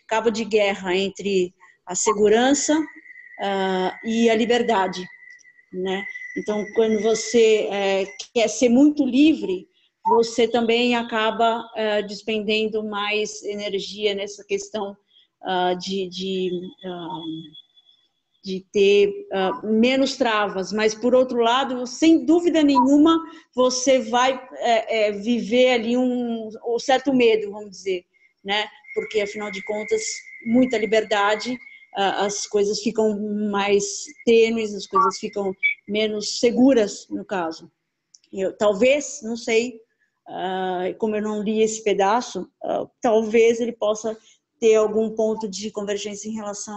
cabo de guerra entre a segurança e a liberdade, né? Então, quando você quer ser muito livre, você também acaba despendendo mais energia nessa questão de ter menos travas, mas, por outro lado, sem dúvida nenhuma, você vai viver ali um certo medo, vamos dizer, né? Porque, afinal de contas, muita liberdade, as coisas ficam mais tênues, as coisas ficam menos seguras, no caso. Talvez, não sei, como eu não li esse pedaço, talvez ele possa ter algum ponto de convergência em relação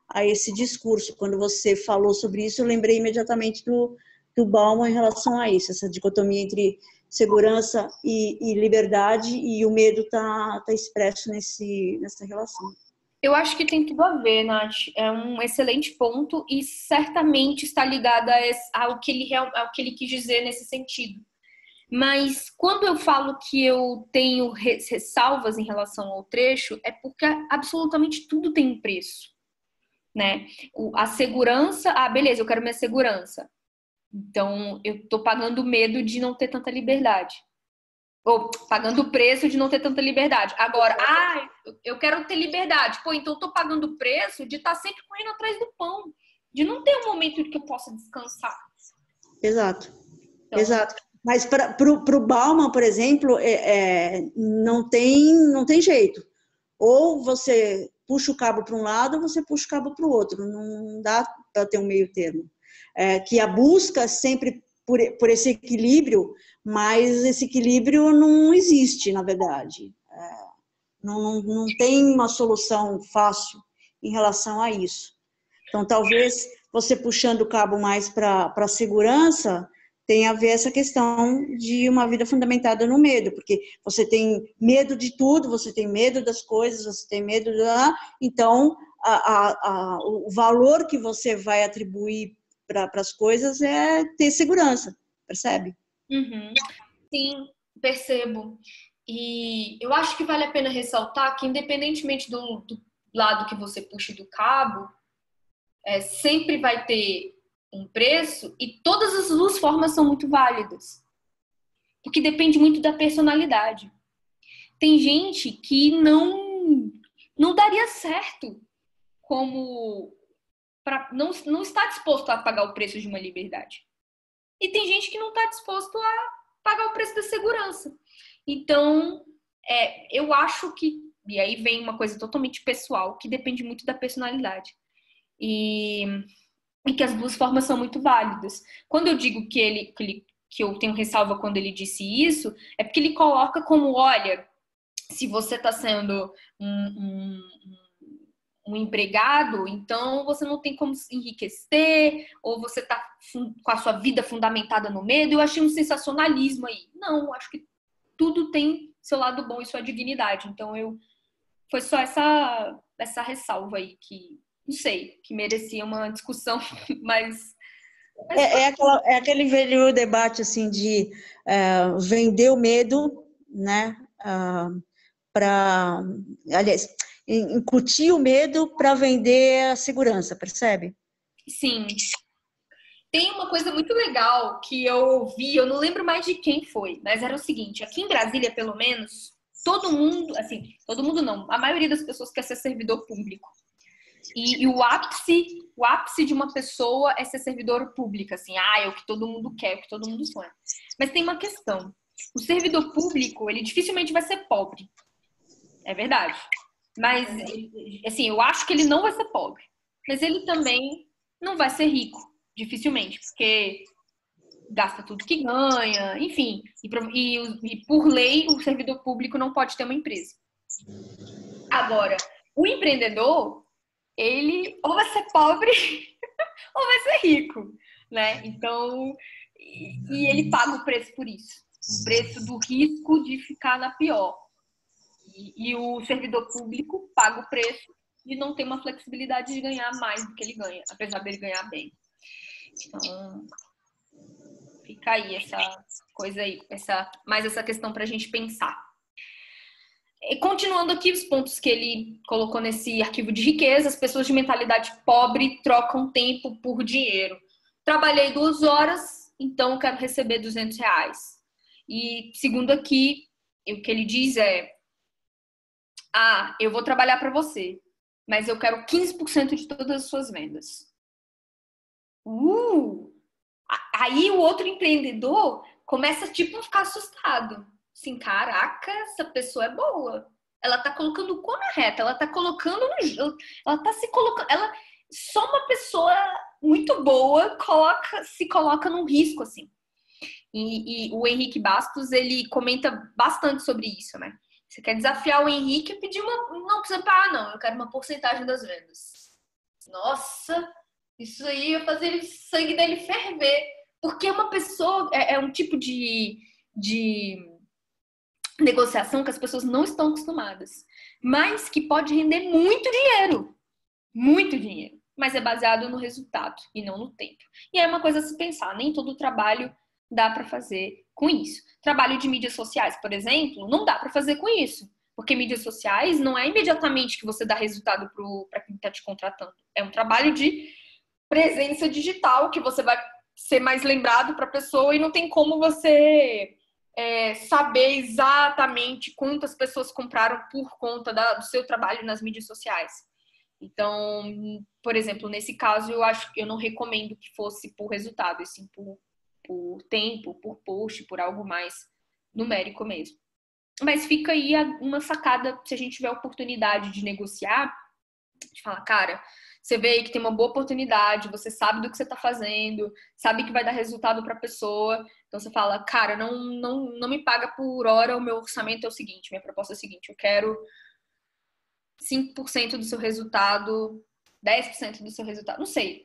a esse discurso. Quando você falou sobre isso, eu lembrei imediatamente do Bauman em relação a isso, essa dicotomia entre segurança e liberdade, e o medo está expresso nessa relação. Eu acho que tem tudo a ver, Nath. É um excelente ponto e certamente está ligado ao que ele quis dizer nesse sentido. Mas quando eu falo que eu tenho ressalvas em relação ao trecho, é porque absolutamente tudo tem um preço, né? A segurança, beleza, eu quero minha segurança. Então, eu estou pagando medo de não ter tanta liberdade. Ou pagando o preço de não ter tanta liberdade. Agora, eu quero ter liberdade. Pô, então eu tô pagando o preço de estar sempre correndo atrás do pão. De não ter um momento em que eu possa descansar. Exato. Então, exato. Mas pro Bauman, por exemplo, não tem jeito. Ou você puxa o cabo para um lado, ou você puxa o cabo para o outro. Não dá para ter um meio termo. Que a busca sempre por esse equilíbrio, mas esse equilíbrio não existe, na verdade. Não tem uma solução fácil em relação a isso. Então, talvez você puxando o cabo mais para a segurança tenha a ver essa questão de uma vida fundamentada no medo, porque você tem medo de tudo, você tem medo das coisas, você tem medo então o valor que você vai atribuir para as coisas é ter segurança, percebe? Uhum. Sim, percebo. E eu acho que vale a pena ressaltar que, independentemente do lado que você puxe do cabo, sempre vai ter um preço, e todas as duas formas são muito válidas. Porque depende muito da personalidade. Tem gente que não daria certo não está disposto a pagar o preço de uma liberdade. E tem gente que não está disposto a pagar o preço da segurança. Então, eu acho que, e aí vem uma coisa totalmente pessoal, que depende muito da personalidade. E que as duas formas são muito válidas. Quando eu digo que eu tenho ressalva quando ele disse isso, é porque ele coloca como, olha, se você está sendo um empregado, então você não tem como se enriquecer, ou você está com a sua vida fundamentada no medo. Eu achei um sensacionalismo aí. Não, acho que tudo tem seu lado bom e sua dignidade. Então, foi só essa ressalva aí que, não sei, que merecia uma discussão, mas... É aquele velho debate, assim, de vender o medo, né, para, aliás, incutir o medo para vender a segurança, percebe? Sim. Tem uma coisa muito legal que eu ouvi, eu não lembro mais de quem foi, mas era o seguinte, aqui em Brasília, pelo menos, todo mundo, assim, todo mundo não, a maioria das pessoas quer ser servidor público. E o ápice de uma pessoa é ser servidor público, assim, é o que todo mundo quer, é o que todo mundo sonha. Mas tem uma questão, o servidor público, ele dificilmente vai ser pobre, é verdade. Mas, assim, eu acho que ele não vai ser pobre, mas ele também não vai ser rico, dificilmente, porque gasta tudo que ganha, enfim. E por lei, o servidor público não pode ter uma empresa. Agora, o empreendedor, ele ou vai ser pobre ou vai ser rico, né? Então, e ele paga o preço por isso. O preço do risco de ficar na pior. E o servidor público paga o preço de não ter uma flexibilidade de ganhar mais do que ele ganha, apesar dele ganhar bem. Então, fica aí essa coisa aí, mais essa questão para a gente pensar. E continuando aqui os pontos que ele colocou nesse arquivo de riqueza, as pessoas de mentalidade pobre trocam tempo por dinheiro. Trabalhei 2 horas, então eu quero receber R$200. E segundo aqui, o que ele diz é: eu vou trabalhar para você, mas eu quero 15% de todas as suas vendas. Aí o outro empreendedor começa, tipo, a ficar assustado. Assim, caraca, essa pessoa é boa. Ela tá colocando o cu na reta, ela tá colocando ela tá se colocando, só uma pessoa muito boa se coloca num risco, assim. E o Henrique Bastos, ele comenta bastante sobre isso, né? Você quer desafiar o Henrique e pedir não precisa pagar, não. Eu quero uma porcentagem das vendas. Nossa, isso aí ia fazer o sangue dele ferver. Porque uma pessoa é um tipo de negociação que as pessoas não estão acostumadas. Mas que pode render muito dinheiro. Muito dinheiro. Mas é baseado no resultado e não no tempo. E é uma coisa a se pensar. Nem todo trabalho dá para fazer com isso. Trabalho de mídias sociais, por exemplo, não dá para fazer com isso. Porque mídias sociais não é imediatamente que você dá resultado para quem está te contratando. É um trabalho de presença digital que você vai ser mais lembrado para a pessoa e não tem como você saber exatamente quantas pessoas compraram por conta do seu trabalho nas mídias sociais. Então, por exemplo, nesse caso, eu não recomendo que fosse por resultado, e sim por tempo, por post, por algo mais numérico mesmo. Mas fica aí uma sacada, se a gente tiver a oportunidade de negociar, de falar, cara, você vê aí que tem uma boa oportunidade, você sabe do que você está fazendo, sabe que vai dar resultado para a pessoa, então você fala, cara, não me paga por hora, o meu orçamento é o seguinte, minha proposta é a seguinte, eu quero 5% do seu resultado, 10% do seu resultado, não sei,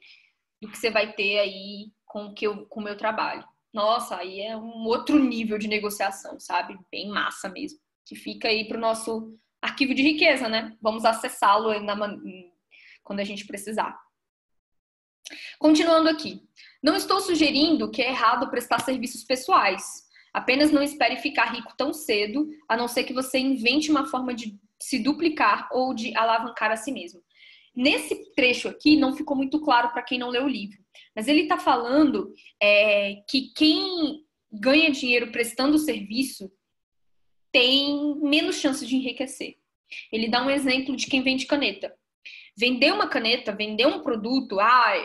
do que você vai ter aí com o meu trabalho. Nossa, aí é um outro nível de negociação, sabe? Bem massa mesmo. Que fica aí para o nosso arquivo de riqueza, né? Vamos acessá-lo quando a gente precisar. Continuando aqui. Não estou sugerindo que é errado prestar serviços pessoais. Apenas não espere ficar rico tão cedo, a não ser que você invente uma forma de se duplicar ou de alavancar a si mesmo. Nesse trecho aqui, não ficou muito claro para quem não leu o livro, mas ele está falando que quem ganha dinheiro prestando serviço tem menos chance de enriquecer. Ele dá um exemplo de quem vende caneta. Vender uma caneta, vender um produto,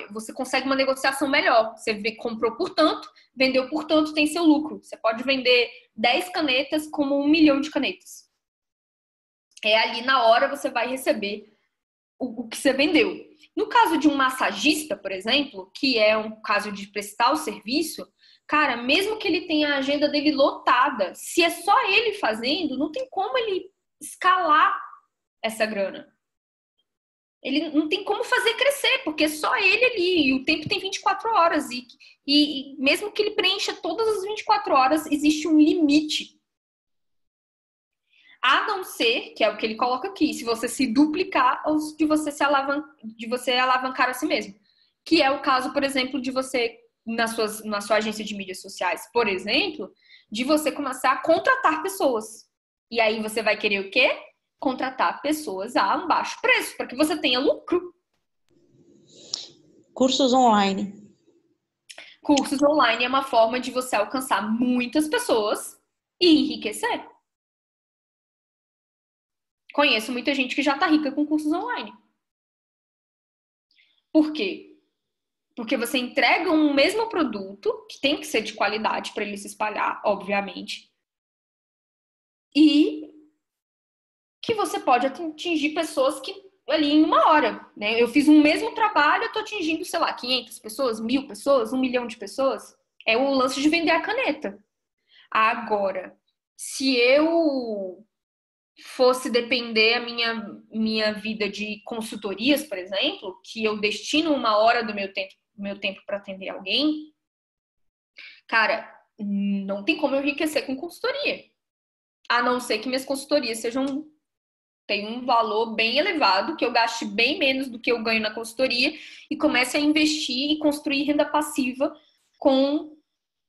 você consegue uma negociação melhor. Você comprou por tanto, vendeu por tanto, tem seu lucro. Você pode vender 10 canetas como 1 milhão de canetas. Ali na hora você vai receber o que você vendeu. No caso de um massagista, por exemplo, que é um caso de prestar o serviço, cara, mesmo que ele tenha a agenda dele lotada, se é só ele fazendo, não tem como ele escalar essa grana. Ele não tem como fazer crescer, porque é só ele ali, e o tempo tem 24 horas, e mesmo que ele preencha todas as 24 horas, existe um limite. A não ser, que é o que ele coloca aqui, se você se duplicar ou de você alavancar a si mesmo. Que é o caso, por exemplo, de você, na sua agência de mídias sociais, por exemplo, de você começar a contratar pessoas. E aí você vai querer o quê? Contratar pessoas a um baixo preço, para que você tenha lucro. Cursos online. Cursos online é uma forma de você alcançar muitas pessoas e enriquecer. Conheço muita gente que já está rica com cursos online. Por quê? Porque você entrega um mesmo produto, que tem que ser de qualidade para ele se espalhar, obviamente, e que você pode atingir pessoas que ali em uma hora, né? Eu fiz um mesmo trabalho, eu tô atingindo, sei lá, 500 pessoas, 1000 pessoas, 1 milhão de pessoas. É o lance de vender a caneta. Agora, se eu fosse depender a minha vida de consultorias, por exemplo, que eu destino 1 hora do meu tempo para atender alguém, cara, não tem como eu enriquecer com consultoria. A não ser que minhas consultorias tenham um valor bem elevado, que eu gaste bem menos do que eu ganho na consultoria e comece a investir e construir renda passiva com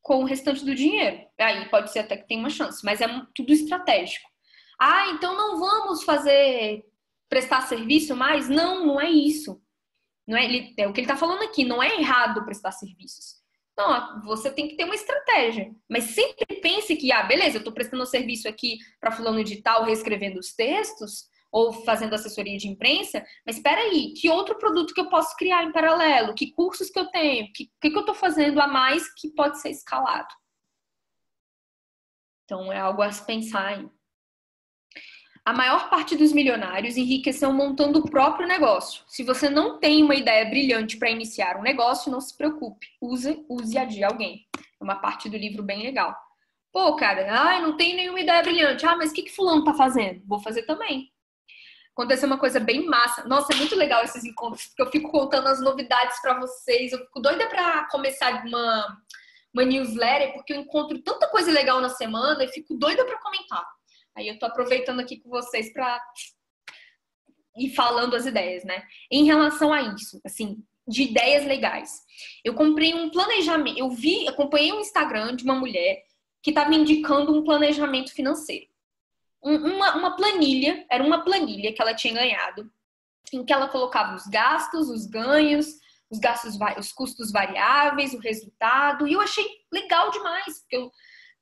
o restante do dinheiro. Aí pode ser até que tenha uma chance, mas é tudo estratégico. Ah, então não vamos prestar serviço mais? Não, não é isso. Não é o que ele está falando aqui, não é errado prestar serviços. Não, você tem que ter uma estratégia. Mas sempre pense que, beleza, eu estou prestando serviço aqui para fulano de tal, reescrevendo os textos, ou fazendo assessoria de imprensa, mas espera aí, que outro produto que eu posso criar em paralelo? Que cursos que eu tenho? O que eu estou fazendo a mais que pode ser escalado? Então, é algo a se pensar aí. A maior parte dos milionários enriqueceu montando o próprio negócio. Se você não tem uma ideia brilhante para iniciar um negócio, não se preocupe. Use a de alguém. É uma parte do livro bem legal. Pô, cara, eu não tenho nenhuma ideia brilhante. Mas o que fulano tá fazendo? Vou fazer também. Aconteceu uma coisa bem massa. Nossa, é muito legal esses encontros, porque eu fico contando as novidades para vocês. Eu fico doida para começar uma newsletter, porque eu encontro tanta coisa legal na semana e fico doida para comentar. Aí eu tô aproveitando aqui com vocês para ir falando as ideias, né? Em relação a isso, assim, de ideias legais. Eu comprei um planejamento, acompanhei um Instagram de uma mulher que estava indicando um planejamento financeiro. Uma planilha, era uma planilha que ela tinha ganhado, em que ela colocava os gastos, os ganhos, os custos variáveis, o resultado, e eu achei legal demais, porque eu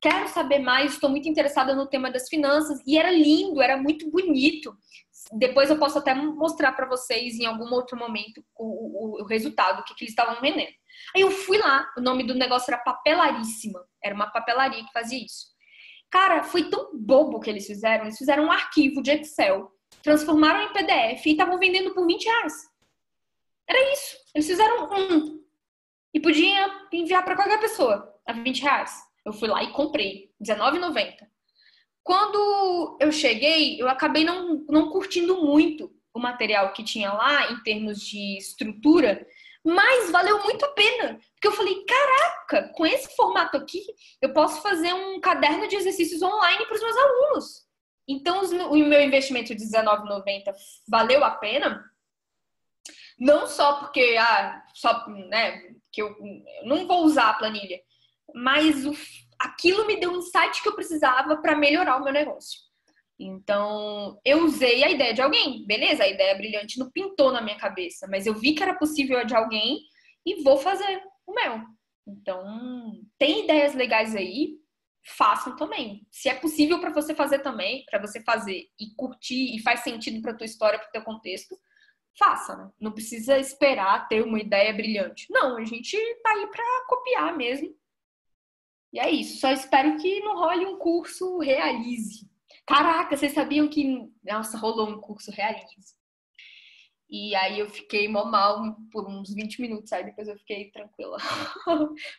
quero saber mais, estou muito interessada no tema das finanças, e era lindo, era muito bonito. Depois eu posso até mostrar para vocês em algum outro momento o resultado, o que eles estavam vendendo. Aí eu fui lá, o nome do negócio era Papelaríssima, era uma papelaria que fazia isso. Cara, foi tão bobo que eles fizeram um arquivo de Excel, transformaram em PDF e estavam vendendo por R$20. Era isso, eles fizeram e podia enviar para qualquer pessoa a R$20. Eu fui lá e comprei, R$19,90. Quando eu cheguei, eu acabei não curtindo muito o material que tinha lá, em termos de estrutura, mas valeu muito a pena. Porque eu falei, caraca, com esse formato aqui, eu posso fazer um caderno de exercícios online para os meus alunos. Então, o meu investimento de R$19,90 valeu a pena, não só porque, que eu não vou usar a planilha, mas aquilo me deu um insight que eu precisava para melhorar o meu negócio. Então, eu usei a ideia de alguém. Beleza, a ideia brilhante não pintou na minha cabeça, mas eu vi que era possível a de alguém e vou fazer o meu. Então, tem ideias legais aí, façam também. Se é possível para você fazer também, para você fazer e curtir e faz sentido para tua história, para o teu contexto, faça, né? Não precisa esperar ter uma ideia brilhante. Não, a gente tá aí para copiar mesmo. E é isso. Só espero que não role um curso Realize. Caraca, vocês sabiam que... Nossa, rolou um curso Realize. E aí eu fiquei mó mal por uns 20 minutos, aí depois eu fiquei tranquila.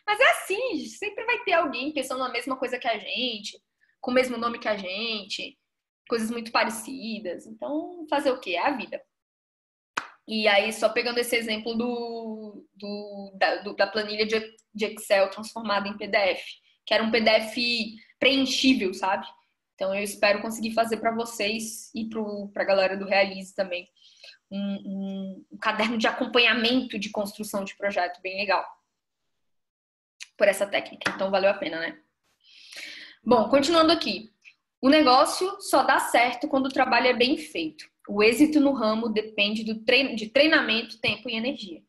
Mas é assim, sempre vai ter alguém pensando na mesma coisa que a gente, com o mesmo nome que a gente, coisas muito parecidas. Então, fazer o quê? É a vida. E aí, só pegando esse exemplo da planilha de Excel transformada em PDF, que era um PDF preenchível, sabe? Então, eu espero conseguir fazer para vocês e para a galera do Realize também um caderno de acompanhamento de construção de projeto bem legal por essa técnica. Então, valeu a pena, né? Bom, continuando aqui. O negócio só dá certo quando o trabalho é bem feito. O êxito no ramo depende de treinamento, tempo e energia.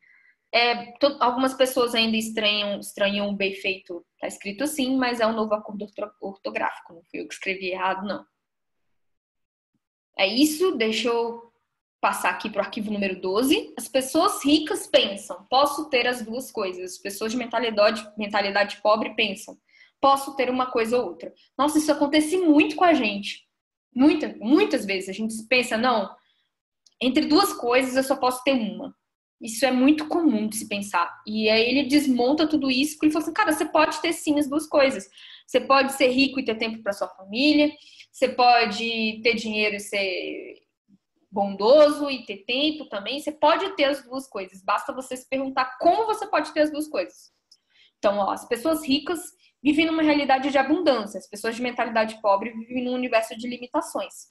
Algumas pessoas ainda estranham o bem feito. Está escrito assim, mas é um novo acordo ortográfico. Não fui eu que escrevi errado, não. É isso, deixa eu passar aqui para o arquivo número 12. As pessoas ricas pensam, posso ter as duas coisas. As pessoas de mentalidade pobre pensam, posso ter uma coisa ou outra. Nossa, isso acontece muito com a gente. Muitas vezes a gente pensa, não, entre duas coisas eu só posso ter uma. Isso é muito comum de se pensar. E aí ele desmonta tudo isso porque ele fala assim, cara, você pode ter sim as duas coisas. Você pode ser rico e ter tempo para sua família. Você pode ter dinheiro e ser bondoso e ter tempo também. Você pode ter as duas coisas. Basta você se perguntar como você pode ter as duas coisas. Então, ó, as pessoas ricas vivem numa realidade de abundância. As pessoas de mentalidade pobre vivem num universo de limitações.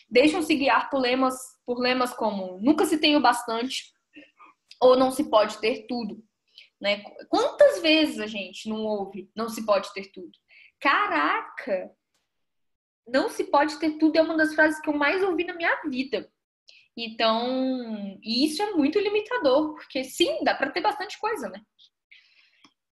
Deixam-se guiar por lemas como nunca se tem o bastante ou não se pode ter tudo. Né? Quantas vezes a gente não ouve não se pode ter tudo? Caraca! Não se pode ter tudo é uma das frases que eu mais ouvi na minha vida. Então, e isso é muito limitador, porque sim, dá para ter bastante coisa, né?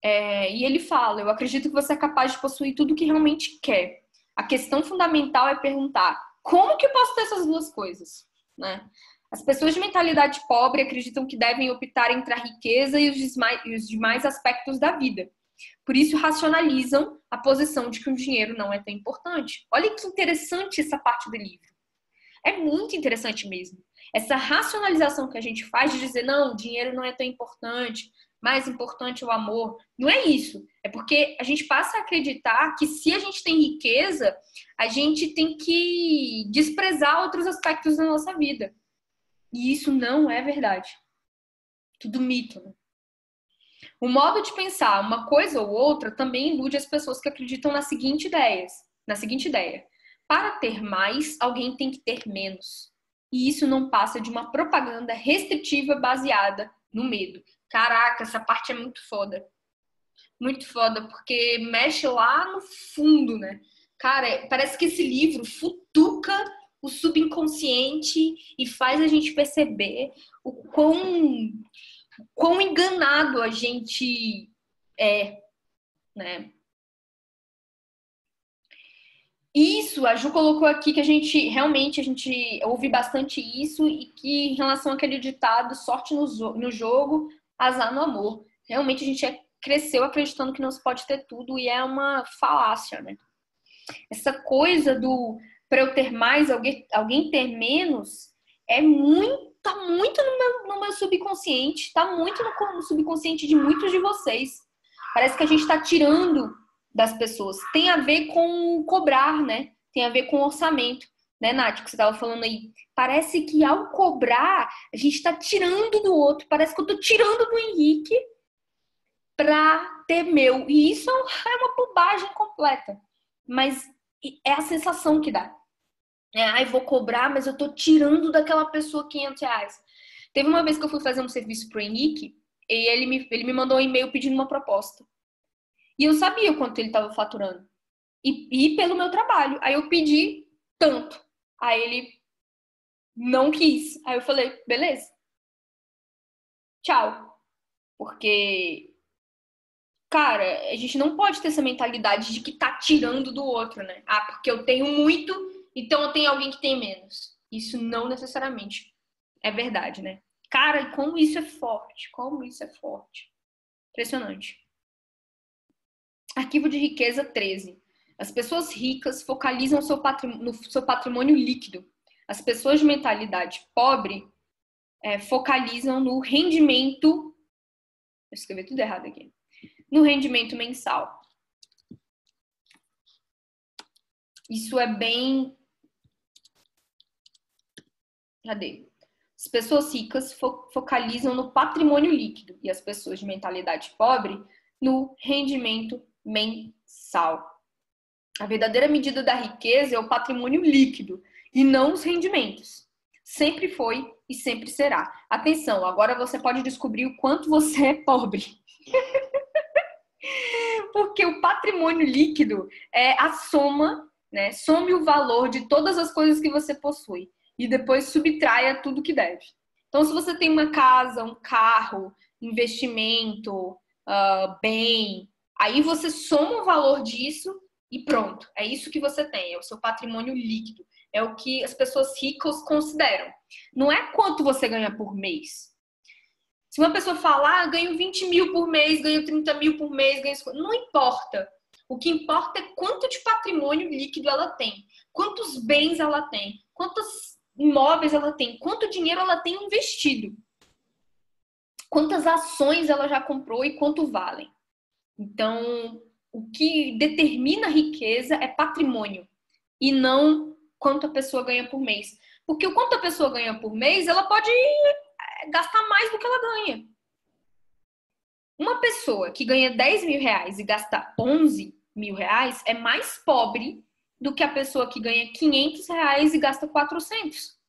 E ele fala, eu acredito que você é capaz de possuir tudo o que realmente quer. A questão fundamental é perguntar, como que eu posso ter essas duas coisas? Né? As pessoas de mentalidade pobre acreditam que devem optar entre a riqueza e os demais aspectos da vida. Por isso, racionalizam a posição de que o dinheiro não é tão importante. Olha que interessante essa parte do livro. É muito interessante mesmo. Essa racionalização que a gente faz de dizer, não, o dinheiro não é tão importante, mais importante é o amor. Não é isso. É porque a gente passa a acreditar que se a gente tem riqueza, a gente tem que desprezar outros aspectos da nossa vida. E isso não é verdade. Tudo mito, né? O modo de pensar uma coisa ou outra também ilude as pessoas que acreditam na seguinte ideia. Para ter mais, alguém tem que ter menos. E isso não passa de uma propaganda restritiva baseada no medo. Caraca, essa parte é muito foda. Muito foda, porque mexe lá no fundo, né? Cara, parece que esse livro futuca o subconsciente e faz a gente perceber o quão enganado a gente é, né? Isso, a Ju colocou aqui que a gente ouve bastante isso e que em relação àquele ditado, sorte no jogo, azar no amor. Realmente a gente cresceu acreditando que não se pode ter tudo e é uma falácia, né? Essa coisa do para eu ter mais, alguém ter menos, tá muito no meu subconsciente, tá muito no subconsciente de muitos de vocês. Parece que a gente tá tirando das pessoas. Tem a ver com cobrar, né? Tem a ver com orçamento, né, Nath, que você estava falando aí. Parece que ao cobrar, a gente está tirando do outro. Parece que eu tô tirando do Henrique para ter meu. E isso é uma bobagem completa. Mas é a sensação que dá. Vou cobrar, mas eu tô tirando daquela pessoa R$500. Teve uma vez que eu fui fazer um serviço pro Henrique e ele me mandou um e-mail pedindo uma proposta. E eu sabia o quanto ele estava faturando. E pelo meu trabalho. Aí eu pedi tanto. Aí ele não quis. Aí eu falei, beleza. Tchau. Porque, cara, a gente não pode ter essa mentalidade de que tá tirando do outro, né? Porque eu tenho muito, então eu tenho alguém que tem menos. Isso não necessariamente é verdade, né? Cara, e como isso é forte. Como isso é forte. Impressionante. Arquivo de riqueza 13. As pessoas ricas focalizam no seu patrimônio líquido. As pessoas de mentalidade pobre focalizam no rendimento. Vou escrever tudo errado aqui. No rendimento mensal. Isso é bem... Cadê? As pessoas ricas focalizam no patrimônio líquido e as pessoas de mentalidade pobre no rendimento mensal. A verdadeira medida da riqueza é o patrimônio líquido e não os rendimentos. Sempre foi e sempre será. Atenção, agora você pode descobrir o quanto você é pobre. Porque o patrimônio líquido é a soma né? Some o valor de todas as coisas que você possui e depois subtraia tudo que deve. Então, se você tem uma casa, um carro, investimento, bem, aí você soma o valor disso e pronto. É isso que você tem, é o seu patrimônio líquido. É o que as pessoas ricas consideram. Não é quanto você ganha por mês. Se uma pessoa falar, ganho 20 mil por mês, ganho 30 mil por mês, não importa. O que importa é quanto de patrimônio líquido ela tem, quantos bens ela tem, quantos imóveis ela tem, quanto dinheiro ela tem investido, quantas ações ela já comprou e quanto valem. Então, o que determina a riqueza é patrimônio e não quanto a pessoa ganha por mês. Porque o quanto a pessoa ganha por mês, ela pode gastar mais do que ela ganha. Uma pessoa que ganha 10 mil reais e gasta 11 mil reais é mais pobre do que a pessoa que ganha 500 reais e gasta 400.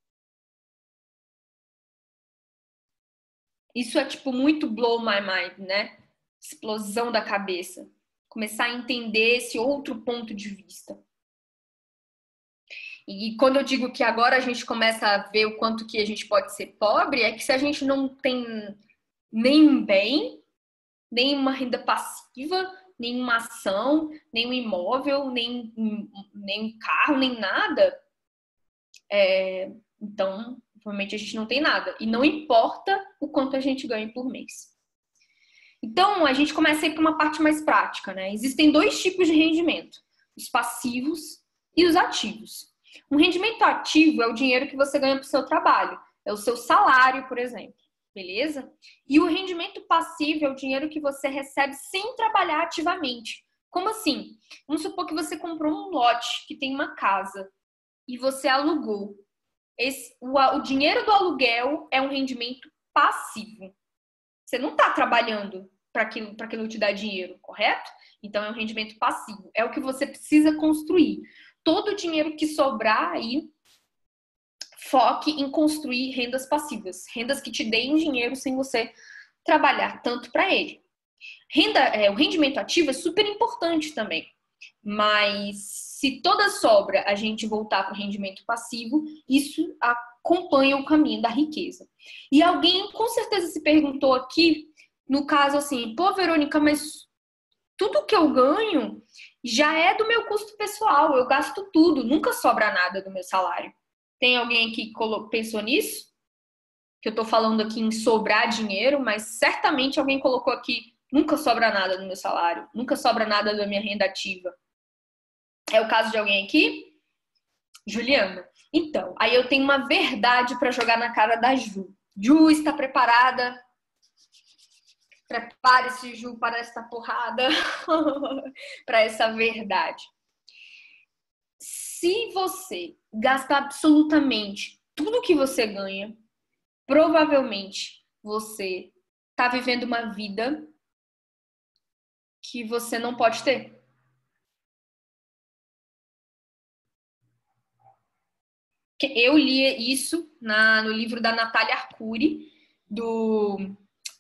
Isso é tipo muito blow my mind, né? Explosão da cabeça. Começar a entender esse outro ponto de vista. E quando eu digo que agora a gente começa a ver o quanto que a gente pode ser pobre, é que se a gente não tem nenhum bem, nem uma renda passiva, nem uma ação, nem um imóvel, nem um carro, nem nada, então, provavelmente a gente não tem nada. E não importa o quanto a gente ganha por mês. Então, a gente começa a ir para uma parte mais prática, né? Existem dois tipos de rendimento: os passivos e os ativos. Um rendimento ativo é o dinheiro que você ganha para o seu trabalho, é o seu salário, por exemplo, beleza? E o rendimento passivo é o dinheiro que você recebe sem trabalhar ativamente. Como assim? Vamos supor que você comprou um lote que tem uma casa e você alugou. O dinheiro do aluguel é um rendimento passivo. Você não está trabalhando para aquilo te dar dinheiro, correto? Então é um rendimento passivo. É o que você precisa construir. Todo o dinheiro que sobrar aí, foque em construir rendas passivas. Rendas que te deem dinheiro sem você trabalhar tanto para ele. O rendimento ativo é super importante também. Mas se toda sobra a gente voltar para o rendimento passivo, isso acompanha o caminho da riqueza. E alguém com certeza se perguntou aqui, no caso assim, pô, Verônica, mas tudo que eu ganho já é do meu custo pessoal, eu gasto tudo, nunca sobra nada do meu salário. Tem alguém que pensou nisso? Que eu tô falando aqui em sobrar dinheiro, mas certamente alguém colocou aqui, nunca sobra nada do meu salário, nunca sobra nada da minha renda ativa. É o caso de alguém aqui? Juliana. Então, aí eu tenho uma verdade para jogar na cara da Ju. Ju, está preparada? Prepare-se, Ju, para esta porrada, para essa verdade. Se você gasta absolutamente tudo que você ganha, provavelmente você está vivendo uma vida que você não pode ter. Eu li isso no livro da Natália Arcuri,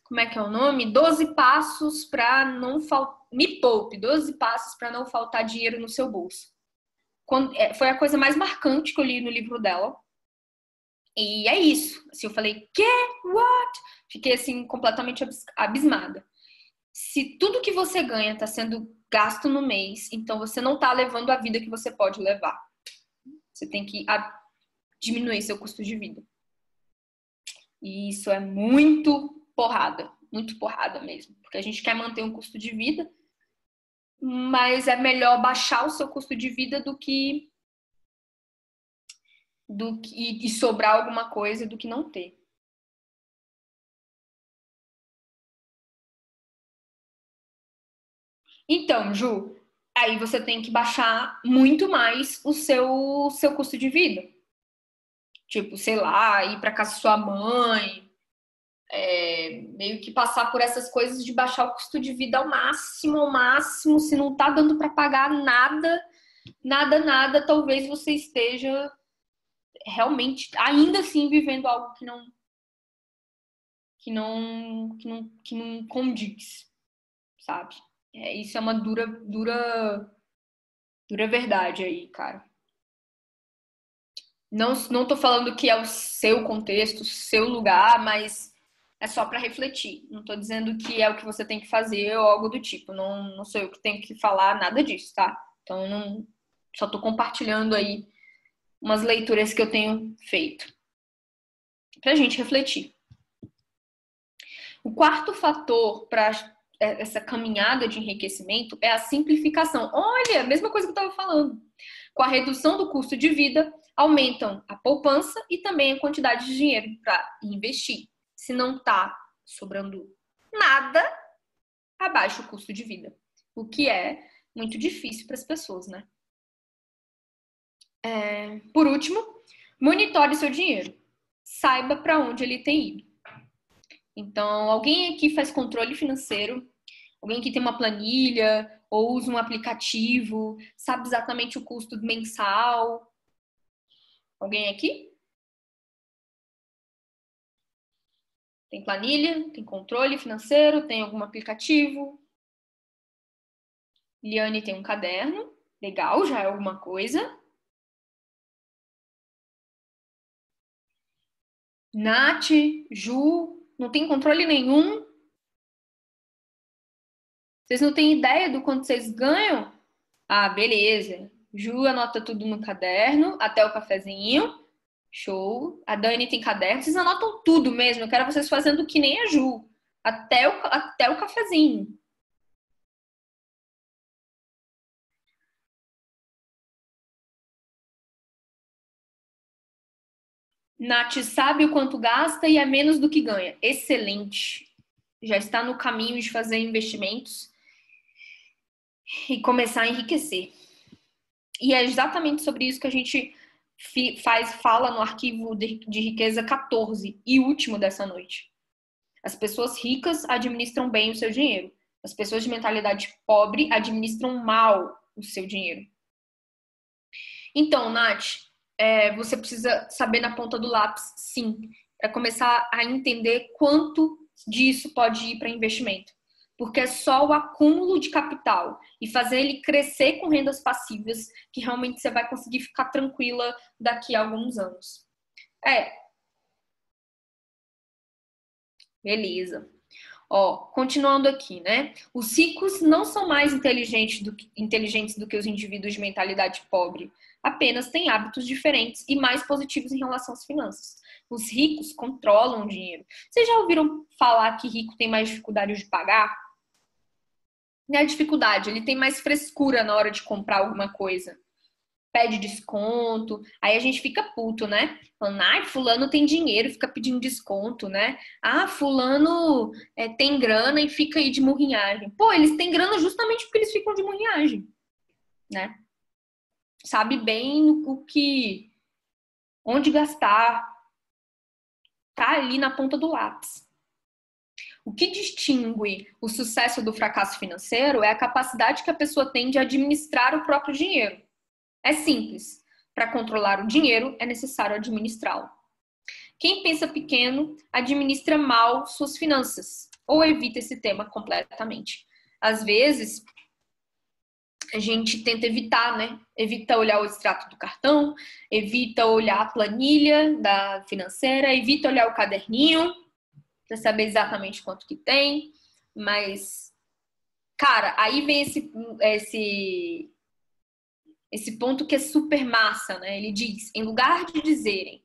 como é que é o nome? 12 passos para não faltar. Me poupe, 12 passos para não faltar dinheiro no seu bolso. Foi a coisa mais marcante que eu li no livro dela. E é isso. Assim, eu falei, quê? What? Fiquei assim, completamente abismada. Se tudo que você ganha está sendo gasto no mês, então você não está levando a vida que você pode levar. Você tem que diminuir seu custo de vida. E isso é muito porrada mesmo. Porque a gente quer manter um custo de vida, mas é melhor baixar o seu custo de vida do que e sobrar alguma coisa do que não ter. Então, Ju, aí você tem que baixar muito mais o seu custo de vida. Tipo, sei lá, ir para casa da sua mãe, meio que passar por essas coisas de baixar o custo de vida ao máximo. Se não tá dando para pagar nada, talvez você esteja realmente, ainda assim, vivendo algo que não condiz, sabe? Isso é uma dura Dura verdade aí, cara. Não tô falando que é o seu contexto, o seu lugar, mas é só para refletir. Não tô dizendo que é o que você tem que fazer ou algo do tipo. Não sou eu que tenho que falar nada disso, tá? Então, só tô compartilhando aí umas leituras que eu tenho feito pra gente refletir. O quarto fator para essa caminhada de enriquecimento é a simplificação. Olha, mesma coisa que eu estava falando. Com a redução do custo de vida, aumentam a poupança e também a quantidade de dinheiro para investir. Se não está sobrando nada, abaixa o custo de vida. O que é muito difícil para as pessoas, né? Por último, monitore seu dinheiro. Saiba para onde ele tem ido. Então, alguém aqui faz controle financeiro? Alguém que tem uma planilha ou usa um aplicativo, sabe exatamente o custo mensal? Alguém aqui? Tem planilha? Tem controle financeiro? Tem algum aplicativo? Liane tem um caderno. Legal, já é alguma coisa. Nath, Ju, não tem controle nenhum? Vocês não têm ideia do quanto vocês ganham? Ah, beleza. Ju anota tudo no caderno, até o cafezinho. Show. A Dani tem caderno. Vocês anotam tudo mesmo. Eu quero vocês fazendo que nem a Ju. Até o cafezinho. Nath sabe o quanto gasta e é menos do que ganha. Excelente. Já está no caminho de fazer investimentos e começar a enriquecer. E é exatamente sobre isso que a gente fala no arquivo de riqueza 14 e último dessa noite. As pessoas ricas administram bem o seu dinheiro. As pessoas de mentalidade pobre administram mal o seu dinheiro. Então, Nath, você precisa saber na ponta do lápis, sim, para começar a entender quanto disso pode ir para investimento. Porque é só o acúmulo de capital e fazer ele crescer com rendas passivas que realmente você vai conseguir ficar tranquila daqui a alguns anos. Beleza. Continuando aqui, né? Os ricos não são mais inteligentes do que os indivíduos de mentalidade pobre. Apenas têm hábitos diferentes e mais positivos em relação às finanças. Os ricos controlam o dinheiro. Vocês já ouviram falar que rico tem mais dificuldade de pagar? Não é dificuldade, ele tem mais frescura na hora de comprar alguma coisa. Pede desconto, aí a gente fica puto, né? Falando, fulano tem dinheiro, fica pedindo desconto, né? Fulano tem grana e fica aí de murrinhagem. Pô, eles têm grana justamente porque eles ficam de murrinhagem, né? Sabe bem onde gastar, tá ali na ponta do lápis. O que distingue o sucesso do fracasso financeiro é a capacidade que a pessoa tem de administrar o próprio dinheiro. É simples. Para controlar o dinheiro, é necessário administrá-lo. Quem pensa pequeno, administra mal suas finanças ou evita esse tema completamente. Às vezes, a gente tenta evitar, né? Evita olhar o extrato do cartão, evita olhar a planilha da financeira, evita olhar o caderninho para saber exatamente quanto que tem, mas, cara, aí vem esse ponto que é super massa, né? Ele diz, em lugar de dizerem,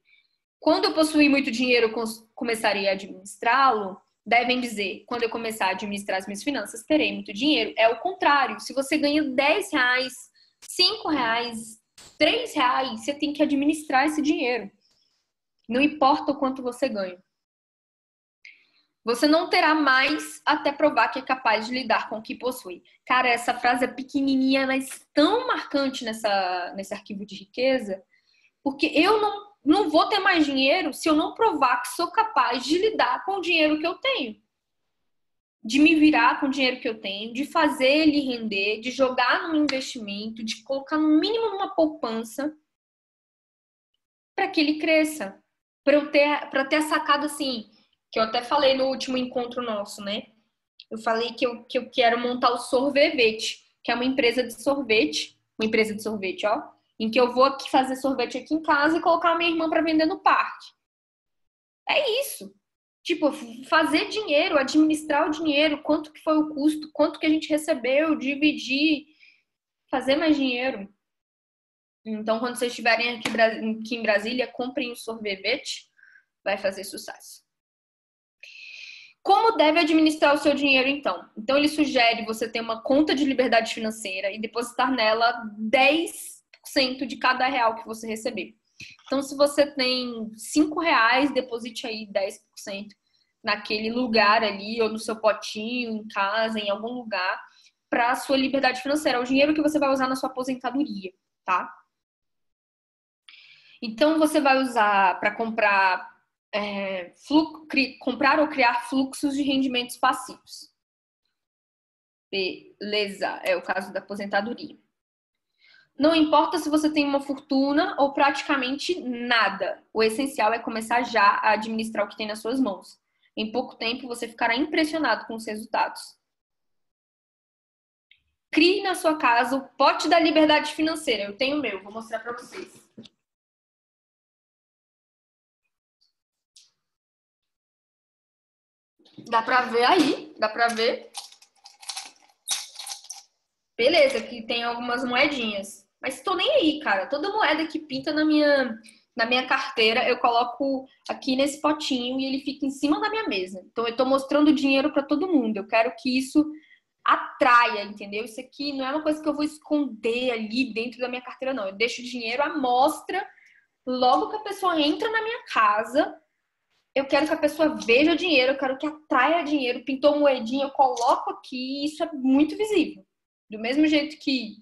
quando eu possuir muito dinheiro, começarei a administrá-lo, devem dizer, quando eu começar a administrar as minhas finanças, terei muito dinheiro. É o contrário, se você ganha R$10, R$5, R$3, você tem que administrar esse dinheiro. Não importa o quanto você ganha. Você não terá mais até provar que é capaz de lidar com o que possui. Cara, essa frase é pequenininha, mas tão marcante nesse arquivo de riqueza, porque eu não vou ter mais dinheiro se eu não provar que sou capaz de lidar com o dinheiro que eu tenho. De me virar com o dinheiro que eu tenho, de fazer ele render, de jogar num investimento, de colocar no mínimo numa poupança para que ele cresça. Para ter sacado assim, que eu até falei no último encontro nosso, né? Eu falei que eu quero montar o Sorvevete, que é uma empresa de sorvete uma empresa de sorvete, ó, em que eu vou aqui fazer sorvete aqui em casa e colocar a minha irmã para vender no parque. É isso. Tipo, fazer dinheiro, administrar o dinheiro, quanto que foi o custo, quanto que a gente recebeu, dividir, fazer mais dinheiro. Então, quando vocês estiverem aqui em Brasília, comprem o sorvete, vai fazer sucesso. Como deve administrar o seu dinheiro, então? Então, ele sugere você ter uma conta de liberdade financeira e depositar nela 10% de cada real que você receber. Então, se você tem R$5, deposite aí 10% naquele lugar ali, ou no seu potinho, em casa, em algum lugar, para a sua liberdade financeira. É o dinheiro que você vai usar na sua aposentadoria, tá? Então, você vai usar para comprar comprar ou criar fluxos de rendimentos passivos. Beleza, é o caso da aposentadoria. Não importa se você tem uma fortuna ou praticamente nada. O essencial é começar já a administrar o que tem nas suas mãos. Em pouco tempo, você ficará impressionado com os resultados. Crie na sua casa o pote da liberdade financeira. Eu tenho o meu, vou mostrar para vocês. Dá pra ver aí? Dá pra ver? Beleza, aqui tem algumas moedinhas. Mas tô nem aí, cara. Toda moeda que pinta na minha carteira, eu coloco aqui nesse potinho e ele fica em cima da minha mesa. Então, eu tô mostrando dinheiro pra todo mundo. Eu quero que isso atraia, entendeu? Isso aqui não é uma coisa que eu vou esconder ali dentro da minha carteira, não. Eu deixo o dinheiro à mostra. Logo que a pessoa entra na minha casa, eu quero que a pessoa veja o dinheiro, eu quero que atraia dinheiro. Pintou moedinha, eu coloco aqui, isso é muito visível. Do mesmo jeito que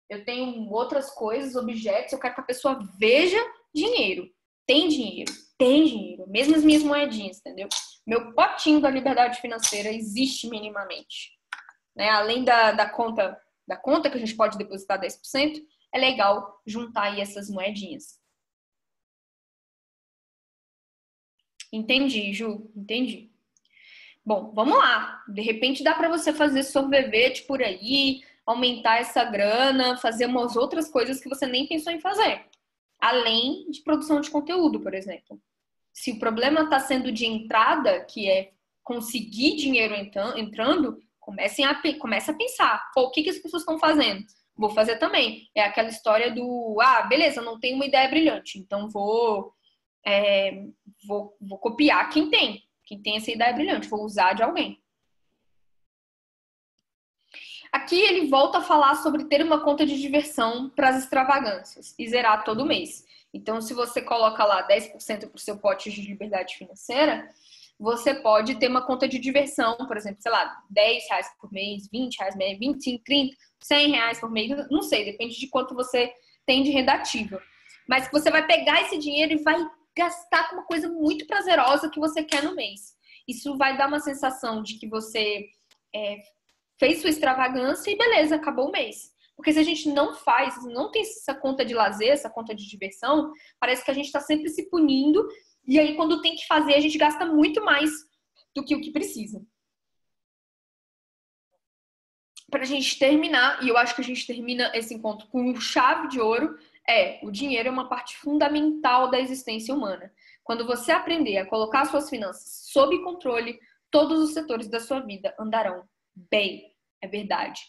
eu tenho outras coisas, objetos, eu quero que a pessoa veja dinheiro. Tem dinheiro, tem dinheiro. Mesmo as minhas moedinhas, entendeu? Meu potinho da liberdade financeira existe minimamente. Né? Além da conta que a gente pode depositar 10%, é legal juntar aí essas moedinhas. Entendi, Ju, entendi. Bom, vamos lá. De repente dá para você fazer sorvete por aí, aumentar essa grana, fazer umas outras coisas que você nem pensou em fazer. Além de produção de conteúdo, por exemplo. Se o problema está sendo de entrada, que é conseguir dinheiro entrando, comece a pensar. Pô, o que as pessoas estão fazendo? Vou fazer também. É aquela história do, beleza, não tenho uma ideia brilhante, então vou copiar quem tem essa ideia brilhante, vou usar de alguém. Aqui ele volta a falar sobre ter uma conta de diversão para as extravagâncias e zerar todo mês. Então, se você coloca lá 10% para o seu pote de liberdade financeira, você pode ter uma conta de diversão, por exemplo, sei lá, R$10 por mês, R$20 por mês, 25, 30, R$100 por mês, não sei, depende de quanto você tem de renda ativa. Mas você vai pegar esse dinheiro e vai gastar com uma coisa muito prazerosa que você quer no mês. Isso vai dar uma sensação de que você fez sua extravagância e beleza, acabou o mês. Porque se a gente não tem essa conta de lazer, essa conta de diversão, parece que a gente está sempre se punindo e aí quando tem que fazer a gente gasta muito mais do que o que precisa. Para a gente terminar, e eu acho que a gente termina esse encontro com chave de ouro, o dinheiro é uma parte fundamental da existência humana. Quando você aprender a colocar suas finanças sob controle, todos os setores da sua vida andarão bem. É verdade.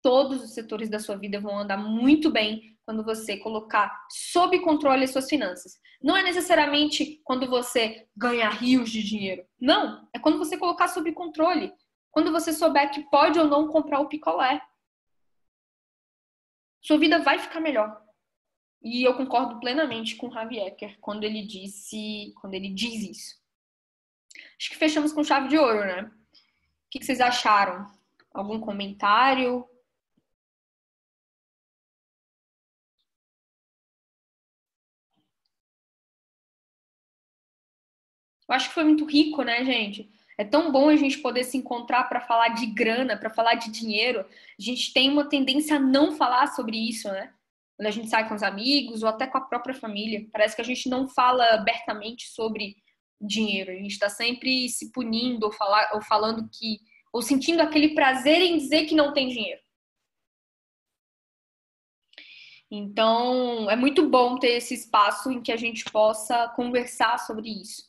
Todos os setores da sua vida vão andar muito bem quando você colocar sob controle as suas finanças. Não é necessariamente quando você ganhar rios de dinheiro. Não, é quando você colocar sob controle. Quando você souber que pode ou não comprar o picolé. Sua vida vai ficar melhor. E eu concordo plenamente com o Harvey Eker quando ele diz isso. Acho que fechamos com chave de ouro, né? O que vocês acharam? Algum comentário? Eu acho que foi muito rico, né, gente? É tão bom a gente poder se encontrar para falar de grana, para falar de dinheiro. A gente tem uma tendência a não falar sobre isso, né? Quando a gente sai com os amigos ou até com a própria família. Parece que a gente não fala abertamente sobre dinheiro. A gente está sempre se punindo ou falando que... ou sentindo aquele prazer em dizer que não tem dinheiro. Então, é muito bom ter esse espaço em que a gente possa conversar sobre isso.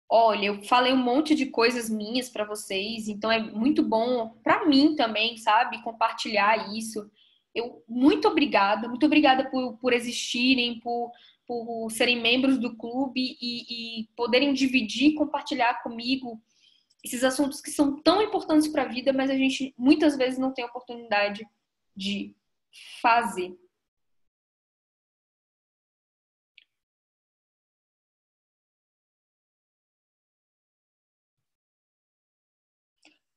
Olha, eu falei um monte de coisas minhas para vocês, então é muito bom para mim também, sabe, compartilhar isso. Muito obrigada por existirem, por serem membros do clube e poderem dividir, compartilhar comigo esses assuntos que são tão importantes para a vida, mas a gente muitas vezes não tem a oportunidade de fazer.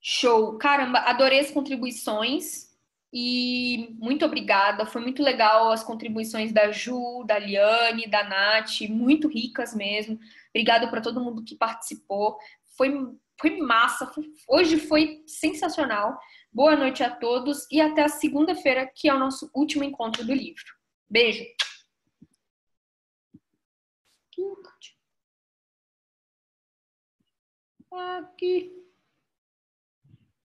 Show! Caramba, adorei as contribuições e muito obrigada. Foi muito legal as contribuições da Ju, da Liane, da Nath, muito ricas mesmo. Obrigada para todo mundo que participou. Foi massa. Hoje foi sensacional. Boa noite a todos e até a segunda-feira, que é o nosso último encontro do livro. Beijo! Aqui.